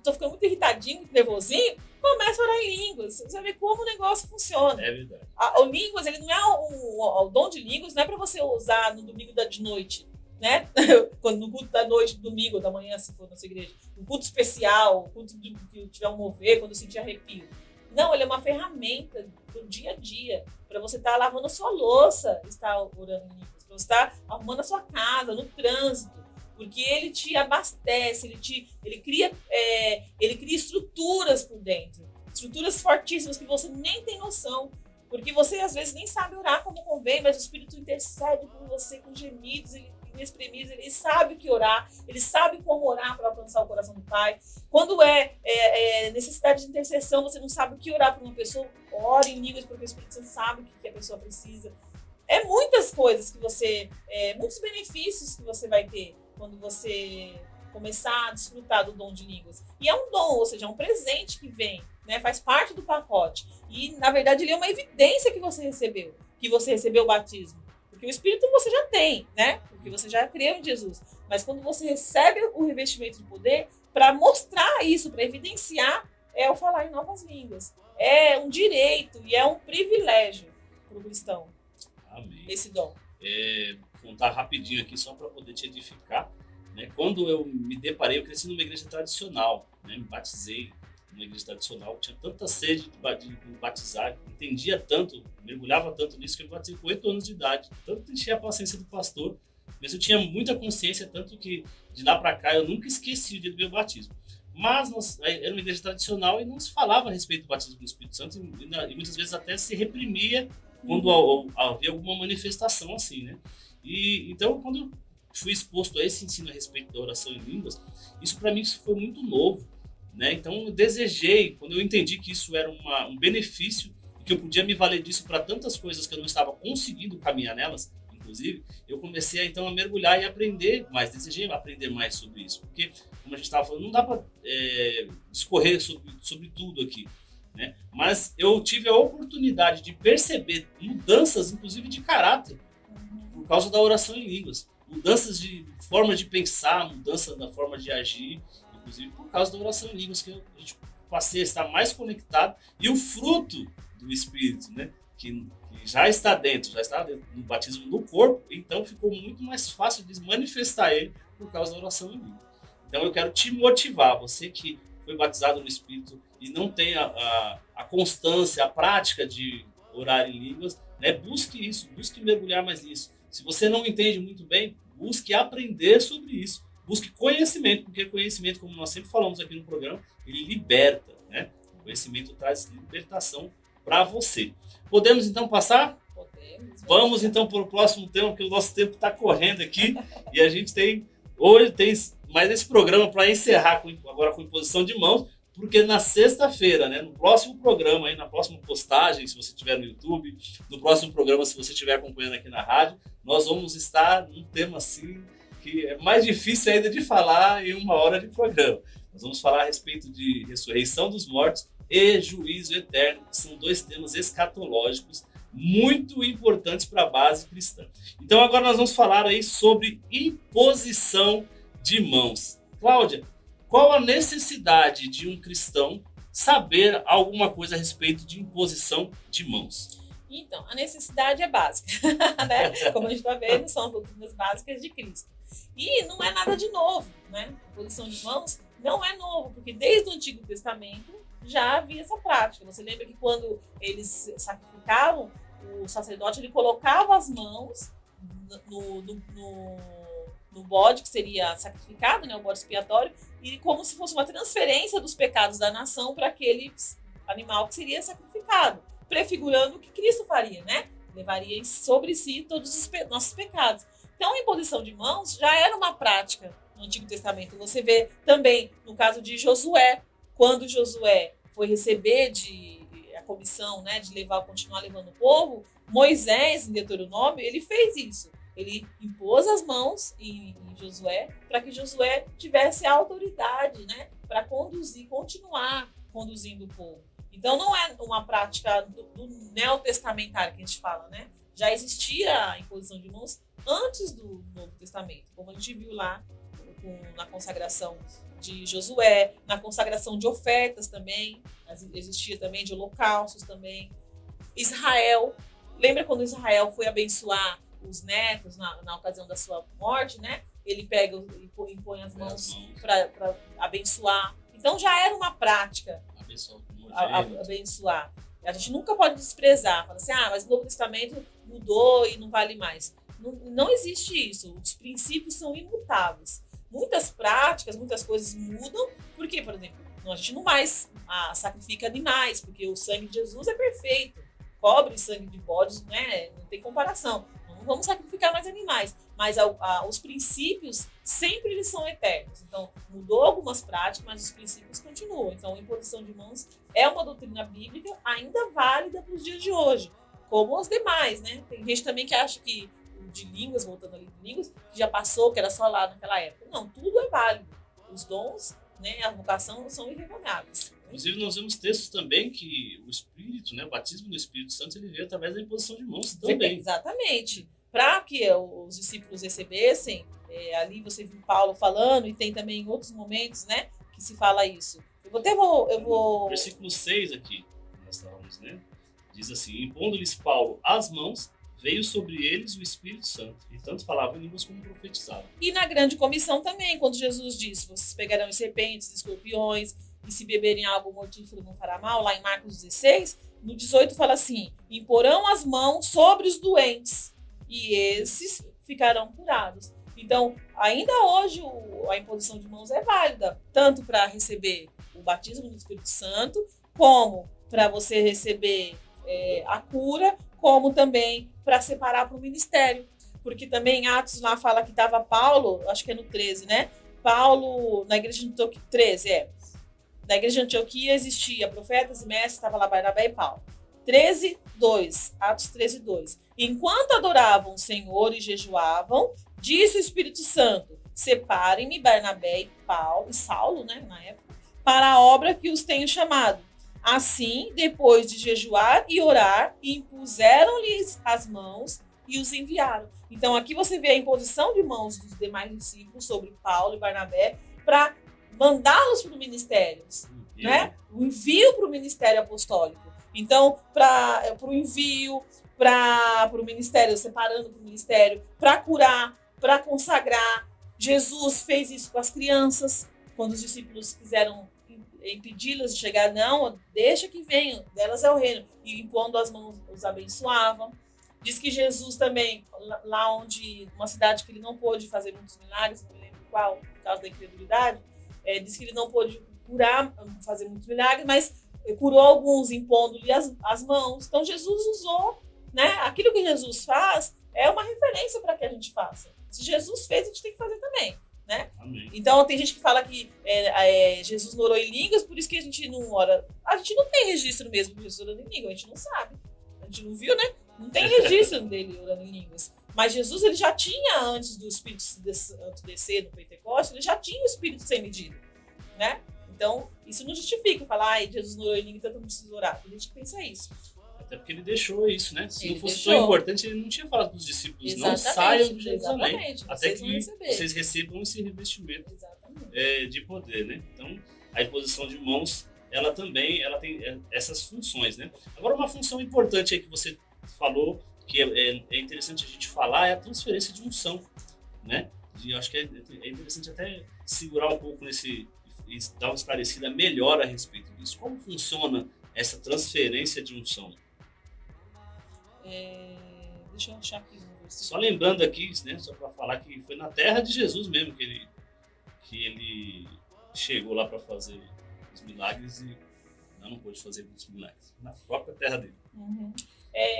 Tô ficando muito irritadinho, muito nervosinho, começa a orar em línguas. Você vai ver como o negócio funciona. É verdade. O línguas, ele não é o dom de línguas, não é para você usar no domingo de noite, né? Quando no culto da noite, domingo ou da manhã, se for na sua igreja. Um culto especial, um culto que tiver um mover, quando eu sentir arrepio. Não, ele é uma ferramenta do dia a dia, para você estar lavando a sua louça, estar orando em línguas, para você estar arrumando a sua casa, no trânsito, porque ele te abastece, ele cria estruturas por dentro, estruturas fortíssimas que você nem tem noção, porque você às vezes nem sabe orar como convém, mas o Espírito intercede por você com gemidos inexprimíveis, ele sabe o que orar, ele sabe como orar para alcançar o coração do Pai. Quando necessidade de intercessão, você não sabe o que orar para uma pessoa, ore em línguas, porque o Espírito Santo sabe o que a pessoa precisa. É muitas coisas que muitos benefícios que você vai ter quando você começar a desfrutar do dom de línguas. E é um dom, ou seja, é um presente que vem, né? Faz parte do pacote. E, na verdade, ele é uma evidência que você recebeu o batismo. Porque o Espírito você já tem, né? Porque você já creu em Jesus. Mas quando você recebe o revestimento de poder, para mostrar isso, para evidenciar, é o falar em novas línguas. É um direito e é um privilégio para o cristão. Amém. Esse dom. Vou contar rapidinho aqui só para poder te edificar. Né? Quando eu me deparei, eu cresci numa igreja tradicional, né? Me batizei numa igreja tradicional, tinha tanta sede de me batizar, entendia tanto, mergulhava tanto nisso que eu me batizei com 8 anos de idade. Tanto enchi a paciência do pastor, mas eu tinha muita consciência, tanto que de lá para cá eu nunca esqueci o dia do meu batismo. Mas era uma igreja tradicional e não se falava a respeito do batismo do Espírito Santo e muitas vezes até se reprimia quando havia alguma manifestação assim, né? E então, quando eu fui exposto a esse ensino a respeito da oração em línguas, isso para mim foi muito novo, né? Então eu desejei, quando eu entendi que isso era um benefício e que eu podia me valer disso para tantas coisas que eu não estava conseguindo caminhar nelas, inclusive, eu comecei então a mergulhar e aprender mais, desejei aprender mais sobre isso, porque, como a gente estava falando, não dá para discorrer sobre tudo aqui, né? Mas eu tive a oportunidade de perceber mudanças, inclusive de caráter, por causa da oração em línguas, mudanças de forma de pensar, mudança da forma de agir, inclusive por causa da oração em línguas, que a gente passei a estar mais conectado, e o fruto do Espírito, né, que já está dentro no batismo do corpo, então ficou muito mais fácil de manifestar ele por causa da oração em línguas. Então eu quero te motivar, você que foi batizado no Espírito e não tem a constância, a prática de orar em línguas, né, busque isso, busque mergulhar mais nisso. Se você não entende muito bem, busque aprender sobre isso. Busque conhecimento, porque conhecimento, como nós sempre falamos aqui no programa, ele liberta, né? O conhecimento traz libertação para você. Podemos então passar? Podemos. Vamos então para o próximo tema, porque o nosso tempo está correndo aqui e a gente tem mais esse programa para encerrar agora com imposição de mãos, porque na sexta-feira, né, no próximo programa, aí, na próxima postagem, se você estiver no YouTube, no próximo programa, se você estiver acompanhando aqui na rádio, nós vamos estar num tema assim que é mais difícil ainda de falar em 1 hora de programa. Nós vamos falar a respeito de ressurreição dos mortos e juízo eterno, que são 2 temas escatológicos muito importantes para a base cristã. Então agora nós vamos falar aí sobre imposição de mãos. Cláudia, qual a necessidade de um cristão saber alguma coisa a respeito de imposição de mãos? Então, a necessidade é básica, né? Como a gente está vendo, são as doutrinas básicas de Cristo. E não é nada de novo, né? A imposição de mãos não é novo, porque desde o Antigo Testamento já havia essa prática. Você lembra que quando eles sacrificavam, o sacerdote ele colocava as mãos no bode que seria sacrificado, né, o bode expiatório, e como se fosse uma transferência dos pecados da nação para aquele animal que seria sacrificado, prefigurando o que Cristo faria, né? Levaria sobre si todos os nossos pecados. Então, a imposição de mãos já era uma prática no Antigo Testamento. Você vê também no caso de Josué, quando Josué foi receber a comissão, né, de continuar levando o povo, Moisés, em Deuteronômio, ele fez isso. Ele impôs as mãos em Josué para que Josué tivesse a autoridade, né, para continuar conduzindo o povo. Então, não é uma prática do neotestamentário que a gente fala, né? Já existia a imposição de mãos antes do Novo Testamento, como a gente viu lá na consagração de Josué, na consagração de ofertas também, existia também de holocaustos também. Israel, lembra quando Israel foi abençoar os netos na ocasião da sua morte, né? Ele pega e impõe as mãos para abençoar. Então já era uma prática abençoar. A gente nunca pode desprezar, falar assim, mas o Novo Testamento mudou e não vale mais. Não existe isso. Os princípios são imutáveis. Muitas práticas, muitas coisas mudam, porque, por exemplo, a gente não mais sacrifica animais, porque o sangue de Jesus é perfeito. Cobre e sangue de bodes, né? Não tem comparação. Não vamos sacrificar mais animais, mas os princípios sempre eles são eternos. Então, mudou algumas práticas, mas os princípios continuam. Então, a imposição de mãos é uma doutrina bíblica ainda válida para os dias de hoje, como os demais, né? Tem gente também que acha que de línguas, voltando ali de línguas, que já passou, que era só lá naquela época. Não, tudo é válido. Os dons, né, a vocação são irrevogáveis. Inclusive, nós vemos textos também que o Espírito, né, o batismo do Espírito Santo, ele veio através da imposição de mãos também. Exatamente. Para que os discípulos recebessem, ali você viu Paulo falando, e tem também em outros momentos, né, que se fala isso. Eu vou... Versículo 6 aqui, nós estávamos, né, diz assim, impondo-lhes Paulo as mãos, veio sobre eles o Espírito Santo, e tanto falavam em línguas como profetizavam. E na grande comissão também, quando Jesus disse, vocês pegarão serpentes, escorpiões, e se beberem algo mortífero não fará mal, lá em Marcos 16, no 18 fala assim, imporão as mãos sobre os doentes, e esses ficarão curados. Então, ainda hoje, a imposição de mãos é válida, tanto para receber o batismo do Espírito Santo, como para você receber a cura, como também para separar para o ministério. Porque também em Atos lá fala que estava Paulo, acho que é no 13, né? Paulo, na igreja de Antioquia, 13, na igreja de Antioquia existia profetas e mestres, estava lá Barnabé e Paulo. 13:2, Atos 13:2. Enquanto adoravam o Senhor e jejuavam, disse o Espírito Santo, separem-me Barnabé e Paulo, e Saulo, né, na época, para a obra que os tenho chamado. Assim, depois de jejuar e orar, impuseram-lhes as mãos e os enviaram. Então, aqui você vê a imposição de mãos dos demais discípulos sobre Paulo e Barnabé para mandá-los para o ministério, né? O envio para o ministério apostólico. Então, para o envio, para o ministério, separando para o ministério, para curar, para consagrar. Jesus fez isso com as crianças, quando os discípulos quiseram impedi-las de chegar, não, deixa que venham, delas é o reino, e impondo as mãos os abençoavam. Diz que Jesus também, lá onde, uma cidade que ele não pôde fazer muitos milagres, não me lembro qual, por causa da incredulidade, diz que ele não pôde curar, fazer muitos milagres, mas curou alguns impondo-lhe as mãos. Então Jesus usou né? Aquilo que Jesus faz é uma referência para que a gente faça. Se Jesus fez, a gente tem que fazer também, né? Amém. Então tem gente que fala que Jesus não orou em línguas, por isso que a gente não ora. A gente não tem registro mesmo de Jesus orando em línguas, a gente não sabe. A gente não viu, né? Não tem registro dele orando em línguas. Mas Jesus, ele já tinha, antes do Espírito descer no Pentecostes, ele já tinha o Espírito sem medida, né? Então, isso não justifica falar, Jesus não orou em língua, então eu não preciso orar. Tem gente que pensa isso. Até porque ele deixou isso, né? Se Ele não fosse deixou. tão importante, ele não tinha falado para os discípulos, não saiam de Jerusalém, até vocês vão que receber. vocês recebam esse revestimento Exatamente. de poder, né? Então, a imposição de mãos, ela tem essas funções, né? Agora, uma função importante aí que você falou, que é interessante a gente falar, é a transferência de unção, né? Eu acho que é interessante até segurar um pouco nesse e dar uma esclarecida melhor a respeito disso. Como funciona essa transferência de unção? Deixa eu achar aqui um versículo. Só lembrando aqui, né, só para falar que foi na terra de Jesus mesmo que ele chegou lá para fazer os milagres e não pôde fazer muitos milagres. Na própria terra dele. Uhum.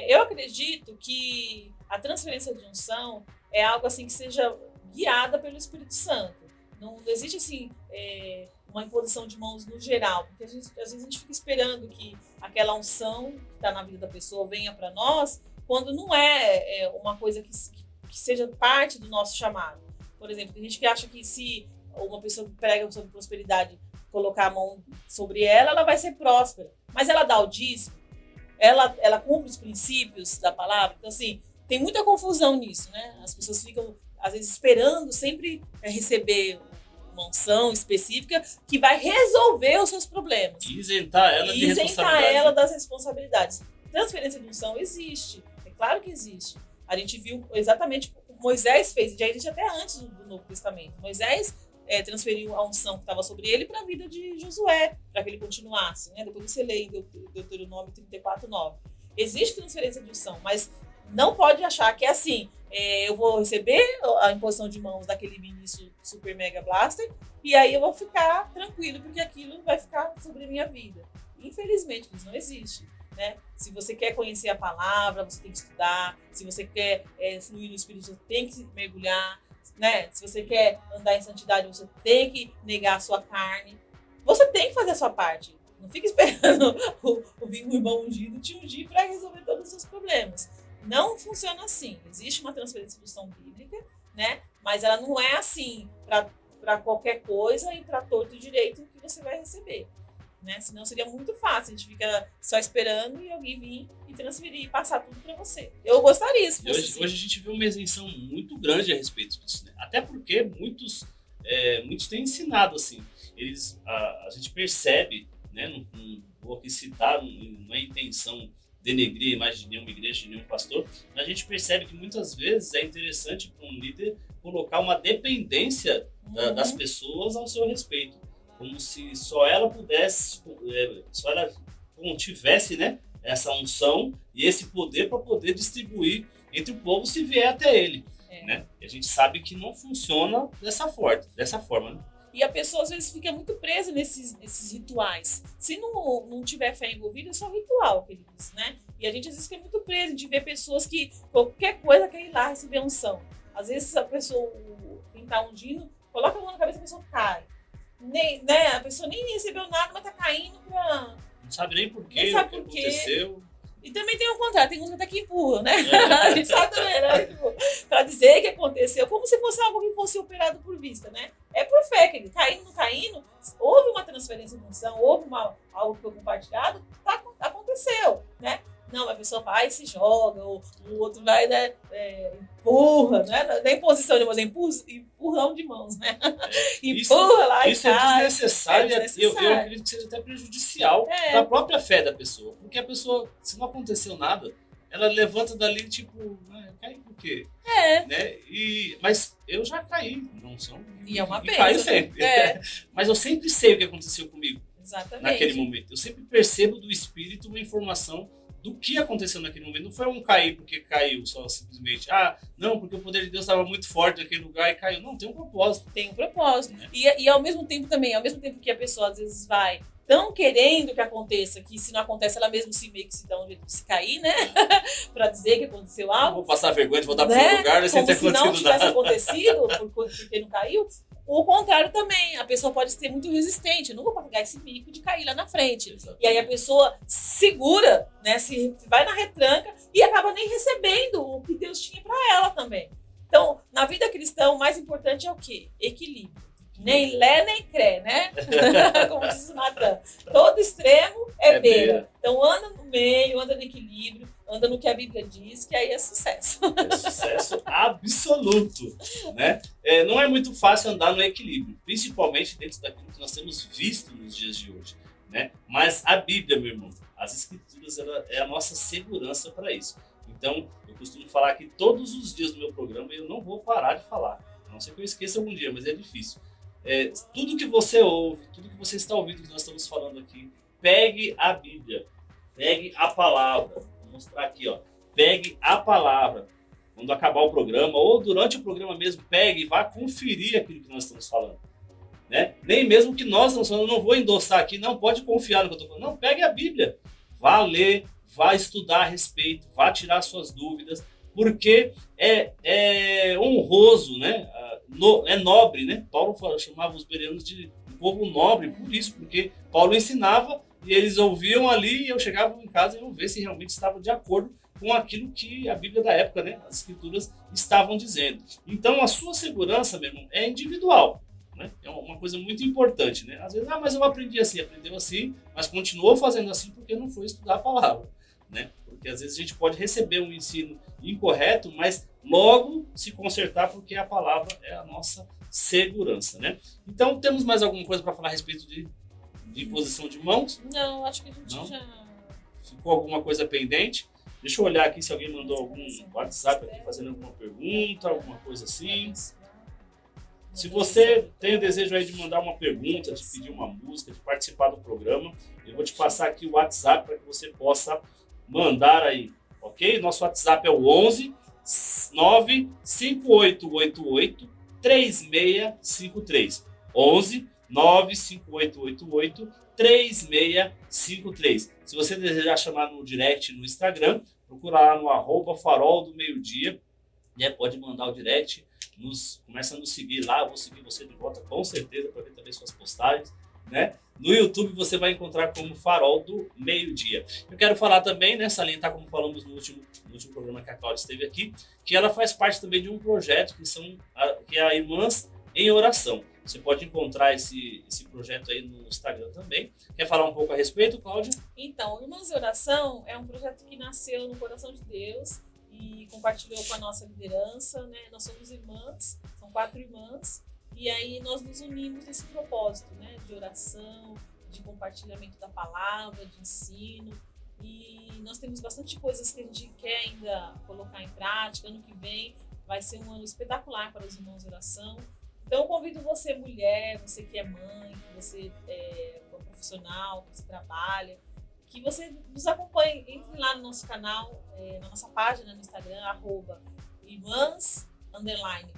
Eu acredito que a transferência de unção é algo assim que seja guiada pelo Espírito Santo. Não existe assim uma imposição de mãos no geral, porque às vezes a gente fica esperando que aquela unção que está na vida da pessoa venha para nós, quando não é uma coisa que seja parte do nosso chamado. Por exemplo, tem gente que acha que se uma pessoa prega sobre prosperidade, colocar a mão sobre ela, ela vai ser próspera. Mas ela dá o dízimo, ela cumpre os princípios da palavra. Então, assim, tem muita confusão nisso, né? As pessoas ficam, às vezes, esperando sempre receber uma unção específica que vai resolver os seus problemas. E isentar ela de responsabilidades. Isentar ela das responsabilidades. Transferência de unção existe. É claro que existe. A gente viu exatamente o que Moisés fez. Já existe até antes do Novo Testamento. Moisés transferiu a unção que estava sobre ele para a vida de Josué, para que ele continuasse. Né? Depois você lê em Deuteronômio 34:9. Existe transferência de unção, mas não pode achar que é assim. Eu vou receber a imposição de mãos daquele ministro super mega blaster e aí eu vou ficar tranquilo porque aquilo vai ficar sobre a minha vida. Infelizmente, isso não existe. Né? Se você quer conhecer a palavra, você tem que estudar. Se você quer fluir no Espírito, você tem que mergulhar. Né? Se você quer andar em santidade, você tem que negar a sua carne. Você tem que fazer a sua parte. Não fica esperando o irmão ungido te ungir para resolver todos os seus problemas. Não funciona assim. Existe uma transferência de unção bíblica, né? Mas ela não é assim para qualquer coisa e para torto e direito que você vai receber. Né? Senão seria muito fácil. A gente fica só esperando e alguém vir e transferir e passar tudo para você. Eu gostaria se fosse assim. Hoje a gente vê uma isenção muito grande a respeito disso. Né? Até porque muitos têm ensinado assim. A gente percebe, né? Não vou aqui citar, não é intenção denegrir a imagem de nenhuma igreja, de nenhum pastor, mas a gente percebe que muitas vezes é interessante para um líder colocar uma dependência das pessoas ao seu respeito. Como se só ela pudesse, só ela tivesse, né, essa unção e esse poder para poder distribuir entre o povo se vier até ele. Né? E a gente sabe que não funciona dessa forma. Né? E a pessoa às vezes fica muito presa nesses rituais. Se não tiver fé envolvida, é só ritual, que ele diz, né? E a gente às vezes fica muito preso, a gente vê pessoas que qualquer coisa quer ir lá receber unção. Às vezes a pessoa, quem tá ungindo, coloca a mão na cabeça e a pessoa cai. Né? A pessoa nem recebeu nada, mas tá caindo pra... Não sabe nem por quê, nem sabe o que por quê. aconteceu. E também tem o contrário, tem uns até que empurram, né? A gente sabe também, né? Tipo, pra dizer que aconteceu, como se fosse algo que fosse operado por vista, né? É por fé, que ele caindo, não caindo, houve uma transferência de função, houve algo que foi compartilhado, aconteceu, né? Não, a pessoa vai e se joga, ou o outro vai, né, empurra, né? Não é imposição de mãos, é empurrão de mãos, né? Empurra lá isso e cai. Isso é desnecessário. Eu acredito que seja até prejudicial para a própria fé da pessoa. Porque a pessoa, se não aconteceu nada, ela levanta dali, tipo, cai por quê? Né? Mas eu já caí, não são. E é uma bênção. Caio sempre. Mas eu sempre sei o que aconteceu comigo. Exatamente. Naquele momento. Eu sempre percebo do Espírito uma informação do que aconteceu naquele momento. Não foi um cair porque caiu só simplesmente. Não, porque o poder de Deus estava muito forte naquele lugar e caiu. Não, tem um propósito. Tem um propósito. Né? E ao mesmo tempo também, ao mesmo tempo que a pessoa às vezes vai tão querendo que aconteça, que se não acontece, ela mesmo meio que se dá um jeito de se cair, né? Para dizer que aconteceu algo. Vou passar vergonha de voltar para o Né? seu lugar sem ter Como se não acontecido tivesse nada. acontecido, porque não caiu. O contrário também, a pessoa pode ser muito resistente. Eu não vou pagar esse mico de cair lá na frente. Exatamente. E aí a pessoa segura, né? Se vai na retranca e acaba nem recebendo o que Deus tinha para ela também. Então, na vida cristã, o mais importante é o quê? Equilíbrio. Nem lé, nem cré, né? Como diz o Natan. Todo extremo é beira. Então, anda no meio, anda no equilíbrio, anda no que a Bíblia diz, que aí é sucesso. É sucesso absoluto, né? Não é muito fácil andar no equilíbrio, principalmente dentro daquilo que nós temos visto nos dias de hoje, né? Mas a Bíblia, meu irmão, as Escrituras, ela é a nossa segurança para isso. Então, eu costumo falar que todos os dias do meu programa eu não vou parar de falar. A não ser que eu esqueça algum dia, mas é difícil. Tudo que você ouve, tudo que você está ouvindo que nós estamos falando aqui, pegue a Bíblia, pegue a palavra. Vou mostrar aqui, ó. Pegue a palavra. Quando acabar o programa, ou durante o programa mesmo, pegue e vá conferir aquilo que nós estamos falando. Né? Nem mesmo que nós estamos falando, eu não vou endossar aqui, não pode confiar no que eu estou falando. Não, pegue a Bíblia. Vá ler, vá estudar a respeito, vá tirar suas dúvidas, porque é honroso, né? É nobre, né? Paulo chamava os bereanos de um povo nobre, por isso, porque Paulo ensinava e eles ouviam ali e eu chegava em casa e eu ver se realmente estavam de acordo com aquilo que a Bíblia da época, né? As Escrituras estavam dizendo. Então a sua segurança, meu irmão, é individual, né? É uma coisa muito importante, né? Às vezes, mas eu aprendi assim, aprendeu assim, mas continuou fazendo assim porque não foi estudar a palavra, né? Porque às vezes a gente pode receber um ensino incorreto, mas logo se consertar porque a palavra é a nossa segurança, né? Então, temos mais alguma coisa para falar a respeito de imposição de mãos? Não, acho que a gente Não? já... Ficou alguma coisa pendente? Deixa eu olhar aqui se alguém mandou algum WhatsApp aqui fazendo alguma pergunta, alguma coisa assim. Se você tem o desejo aí de mandar uma pergunta, de pedir uma música, de participar do programa, eu vou te passar aqui o WhatsApp para que você possa mandar aí, ok? Nosso WhatsApp é o 11 95888 3653. 11 95888 3653. Se você desejar chamar no direct no Instagram, procura lá no @faroldomeiodia, né? Pode mandar o direct, começa a nos seguir lá, eu vou seguir você de volta com certeza para ver também suas postagens, né? No YouTube você vai encontrar como Farol do Meio-Dia. Eu quero falar também, né, salientar como falamos no último programa que a Cláudia esteve aqui, que ela faz parte também de um projeto que é a Irmãs em Oração. Você pode encontrar esse projeto aí no Instagram também. Quer falar um pouco a respeito, Cláudia? Então, Irmãs em Oração é um projeto que nasceu no coração de Deus e compartilhou com a nossa liderança, né? Nós somos irmãs, são 4 irmãs, e aí nós nos unimos nesse propósito, né? De oração, de compartilhamento da palavra, de ensino, e nós temos bastante coisas que a gente quer ainda colocar em prática. Ano que vem vai ser um ano espetacular para os Irmãos em Oração. Então eu convido você, mulher, você que é mãe, que você é profissional, que você trabalha, que você nos acompanhe, entre lá no nosso canal, na nossa página no Instagram, @irmãs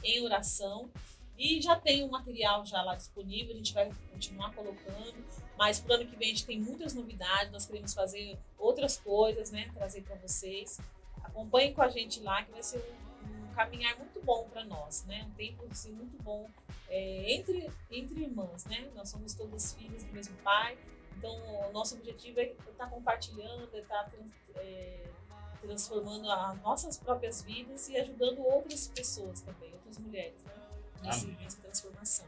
em oração, e já tem um material já lá disponível, a gente vai continuar colocando, mas pro ano que vem a gente tem muitas novidades, nós queremos fazer outras coisas, né, trazer para vocês. Acompanhem com a gente lá, que vai ser um caminhar muito bom para nós, né, um tempo assim, muito bom entre irmãs, né, nós somos todas filhas do mesmo pai. Então, o nosso objetivo é estar compartilhando, é estar transformando as nossas próprias vidas e ajudando outras pessoas também, outras mulheres, né? Nessa transformação.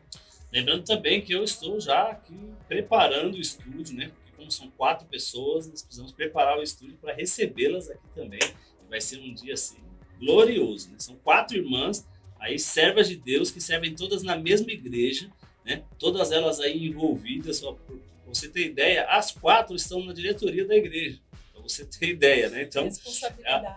Lembrando também que eu estou já aqui preparando o estúdio, né? Porque como são 4 pessoas, nós precisamos preparar o estúdio para recebê-las aqui também. E vai ser um dia assim glorioso, né? São 4 irmãs, aí servas de Deus, que servem todas na mesma igreja, né? Todas elas aí envolvidas. Pra você ter ideia, as 4 estão na diretoria da igreja. Pra você ter ideia, né? Então,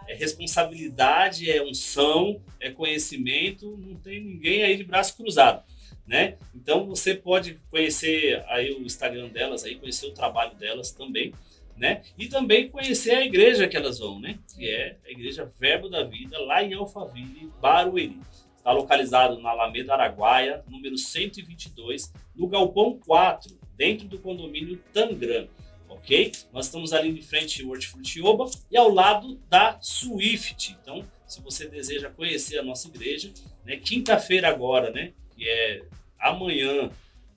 é responsabilidade, é unção, é conhecimento, não tem ninguém aí de braço cruzado, né? Então você pode conhecer aí o Instagram delas, aí conhecer o trabalho delas também, né? E também conhecer a igreja que elas vão, né? Que é a Igreja Verbo da Vida, lá em Alphaville, Barueri. Está localizado na Alameda Araguaia, número 122, no Galpão 4, dentro do condomínio Tangram, ok? Nós estamos ali de frente ao Hortifruti Oba e ao lado da Swift. Então, se você deseja conhecer a nossa igreja, né, quinta-feira agora, né, que é amanhã,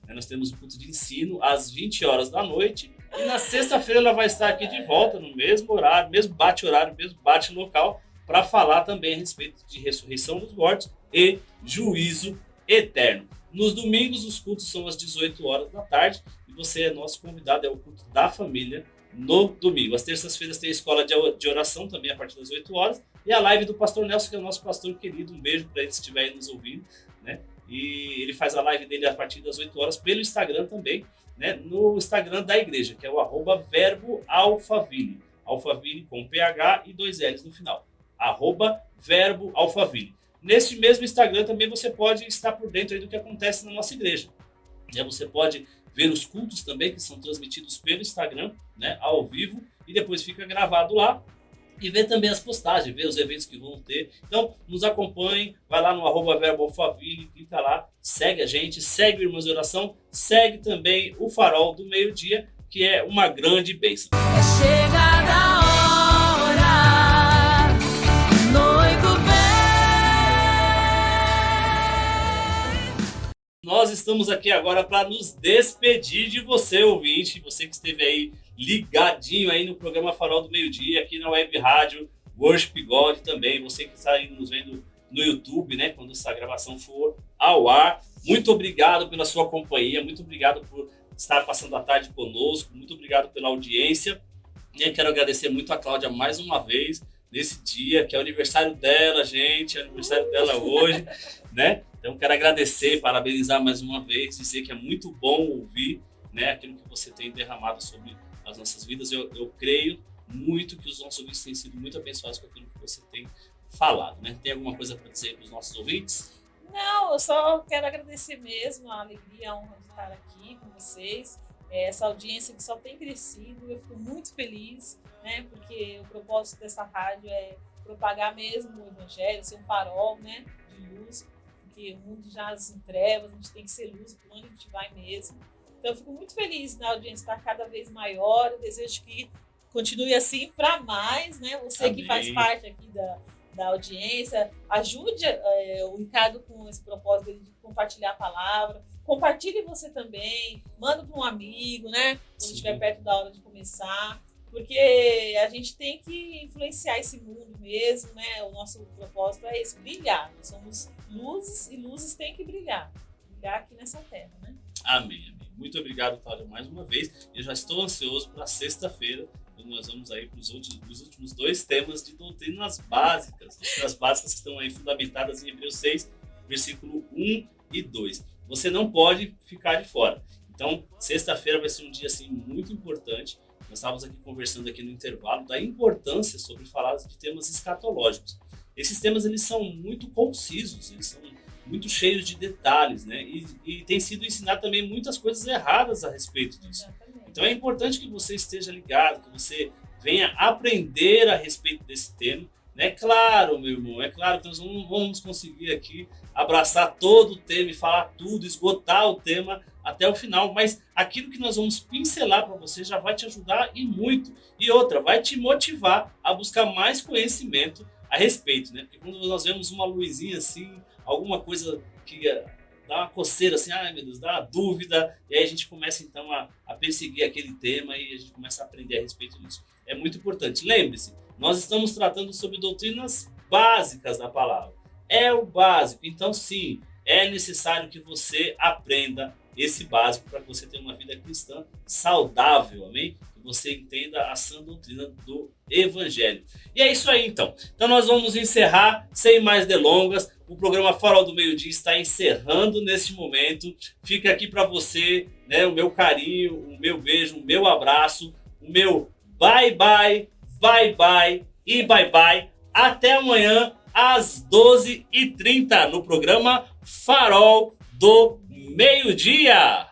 né, nós temos um culto de ensino às 20 horas da noite. E na sexta-feira ela vai estar aqui de volta, no mesmo horário, mesmo bate-horário, mesmo bate-local, para falar também a respeito de ressurreição dos mortos e juízo eterno. Nos domingos, os cultos são às 18 horas da tarde e você é nosso convidado, é o culto da família no domingo. Às terças-feiras tem a escola de oração também a partir das 8 horas e a live do pastor Nelson, que é o nosso pastor querido. Um beijo para ele se estiver aí nos ouvindo, né? E ele faz a live dele a partir das 8 horas pelo Instagram também, né? No Instagram da igreja, que é o @verboalfaville. Alphaville com PH e 2 L's no final. @verboalfaville. Nesse mesmo Instagram também você pode estar por dentro aí do que acontece na nossa igreja. Você pode ver os cultos também, que são transmitidos pelo Instagram, né, ao vivo, e depois fica gravado lá. E ver também as postagens, ver os eventos que vão ter. Então, nos acompanhem, vai lá no @verboalfaville, clica lá, segue a gente, segue o Irmãos de Oração, segue também o Farol do Meio-Dia, que é uma grande bênção. É chegada a hora, noivo vem. Nós estamos aqui agora para nos despedir de você, ouvinte, você que esteve aí ligadinho aí no programa Farol do Meio-Dia, aqui na Web Rádio Worship God também, você que está aí nos vendo no YouTube, né, quando essa gravação for ao ar. Muito obrigado pela sua companhia, muito obrigado por estar passando a tarde conosco, muito obrigado pela audiência. E eu quero agradecer muito a Cláudia mais uma vez, nesse dia, que é o aniversário dela, gente, é o aniversário dela hoje, né? Então quero agradecer, parabenizar mais uma vez, dizer que é muito bom ouvir, né, aquilo que você tem derramado sobre as nossas vidas. Eu creio muito que os nossos ouvintes têm sido muito abençoados com aquilo que você tem falado, né? Tem alguma coisa para dizer para os nossos ouvintes? Não, eu só quero agradecer mesmo a alegria, a honra de estar aqui com vocês. Essa audiência que só tem crescido, eu fico muito feliz, né? Porque o propósito dessa rádio é propagar mesmo o evangelho, ser um farol, né, de luz, porque o mundo jaz em trevas, a gente tem que ser luz por onde a gente vai mesmo. Então eu fico muito feliz da audiência estar cada vez maior, eu desejo que continue assim para mais, né? Você Amém. Que faz parte aqui da audiência, ajude o Ricardo com esse propósito de compartilhar a palavra, compartilhe você também, manda para um amigo, né? Quando estiver perto da hora de começar, porque a gente tem que influenciar esse mundo mesmo, né? O nosso propósito é esse, brilhar. Nós somos luzes e luzes têm que brilhar aqui nessa terra, né? Amém, amém. Muito obrigado, Cláudia, mais uma vez. Eu já estou ansioso para sexta-feira, quando nós vamos aí para os últimos 2 temas de doutrinas básicas. Doutrinas básicas que estão aí fundamentadas em Hebreus 6, versículo 1 e 2. Você não pode ficar de fora. Então, sexta-feira vai ser um dia assim muito importante. Nós estávamos aqui conversando aqui no intervalo da importância sobre falar de temas escatológicos. Esses temas eles são muito concisos, eles são muito cheios de detalhes, né? E tem sido ensinado também muitas coisas erradas a respeito disso. Exatamente. Então é importante que você esteja ligado, que você venha aprender a respeito desse tema. É claro, meu irmão, é claro que nós não vamos conseguir aqui abraçar todo o tema e falar tudo, esgotar o tema até o final, mas aquilo que nós vamos pincelar para você já vai te ajudar e muito. E outra, vai te motivar a buscar mais conhecimento a respeito, né? Porque quando nós vemos uma luzinha assim, alguma coisa que dá uma coceira assim, ai meu Deus, dá uma dúvida, e aí a gente começa então a perseguir aquele tema e a gente começa a aprender a respeito disso. É muito importante. Lembre-se, nós estamos tratando sobre doutrinas básicas da palavra. É o básico, então sim, é necessário que você aprenda esse básico para que você tenha uma vida cristã saudável, amém? Que você entenda a sã doutrina do Evangelho. E é isso aí então. Então nós vamos encerrar sem mais delongas. O programa Farol do Meio-Dia está encerrando neste momento. Fica aqui para você, né, o meu carinho, o meu beijo, o meu abraço, o meu bye bye, bye bye e bye bye. Até amanhã às 12h30 no programa Farol do Meio-Dia.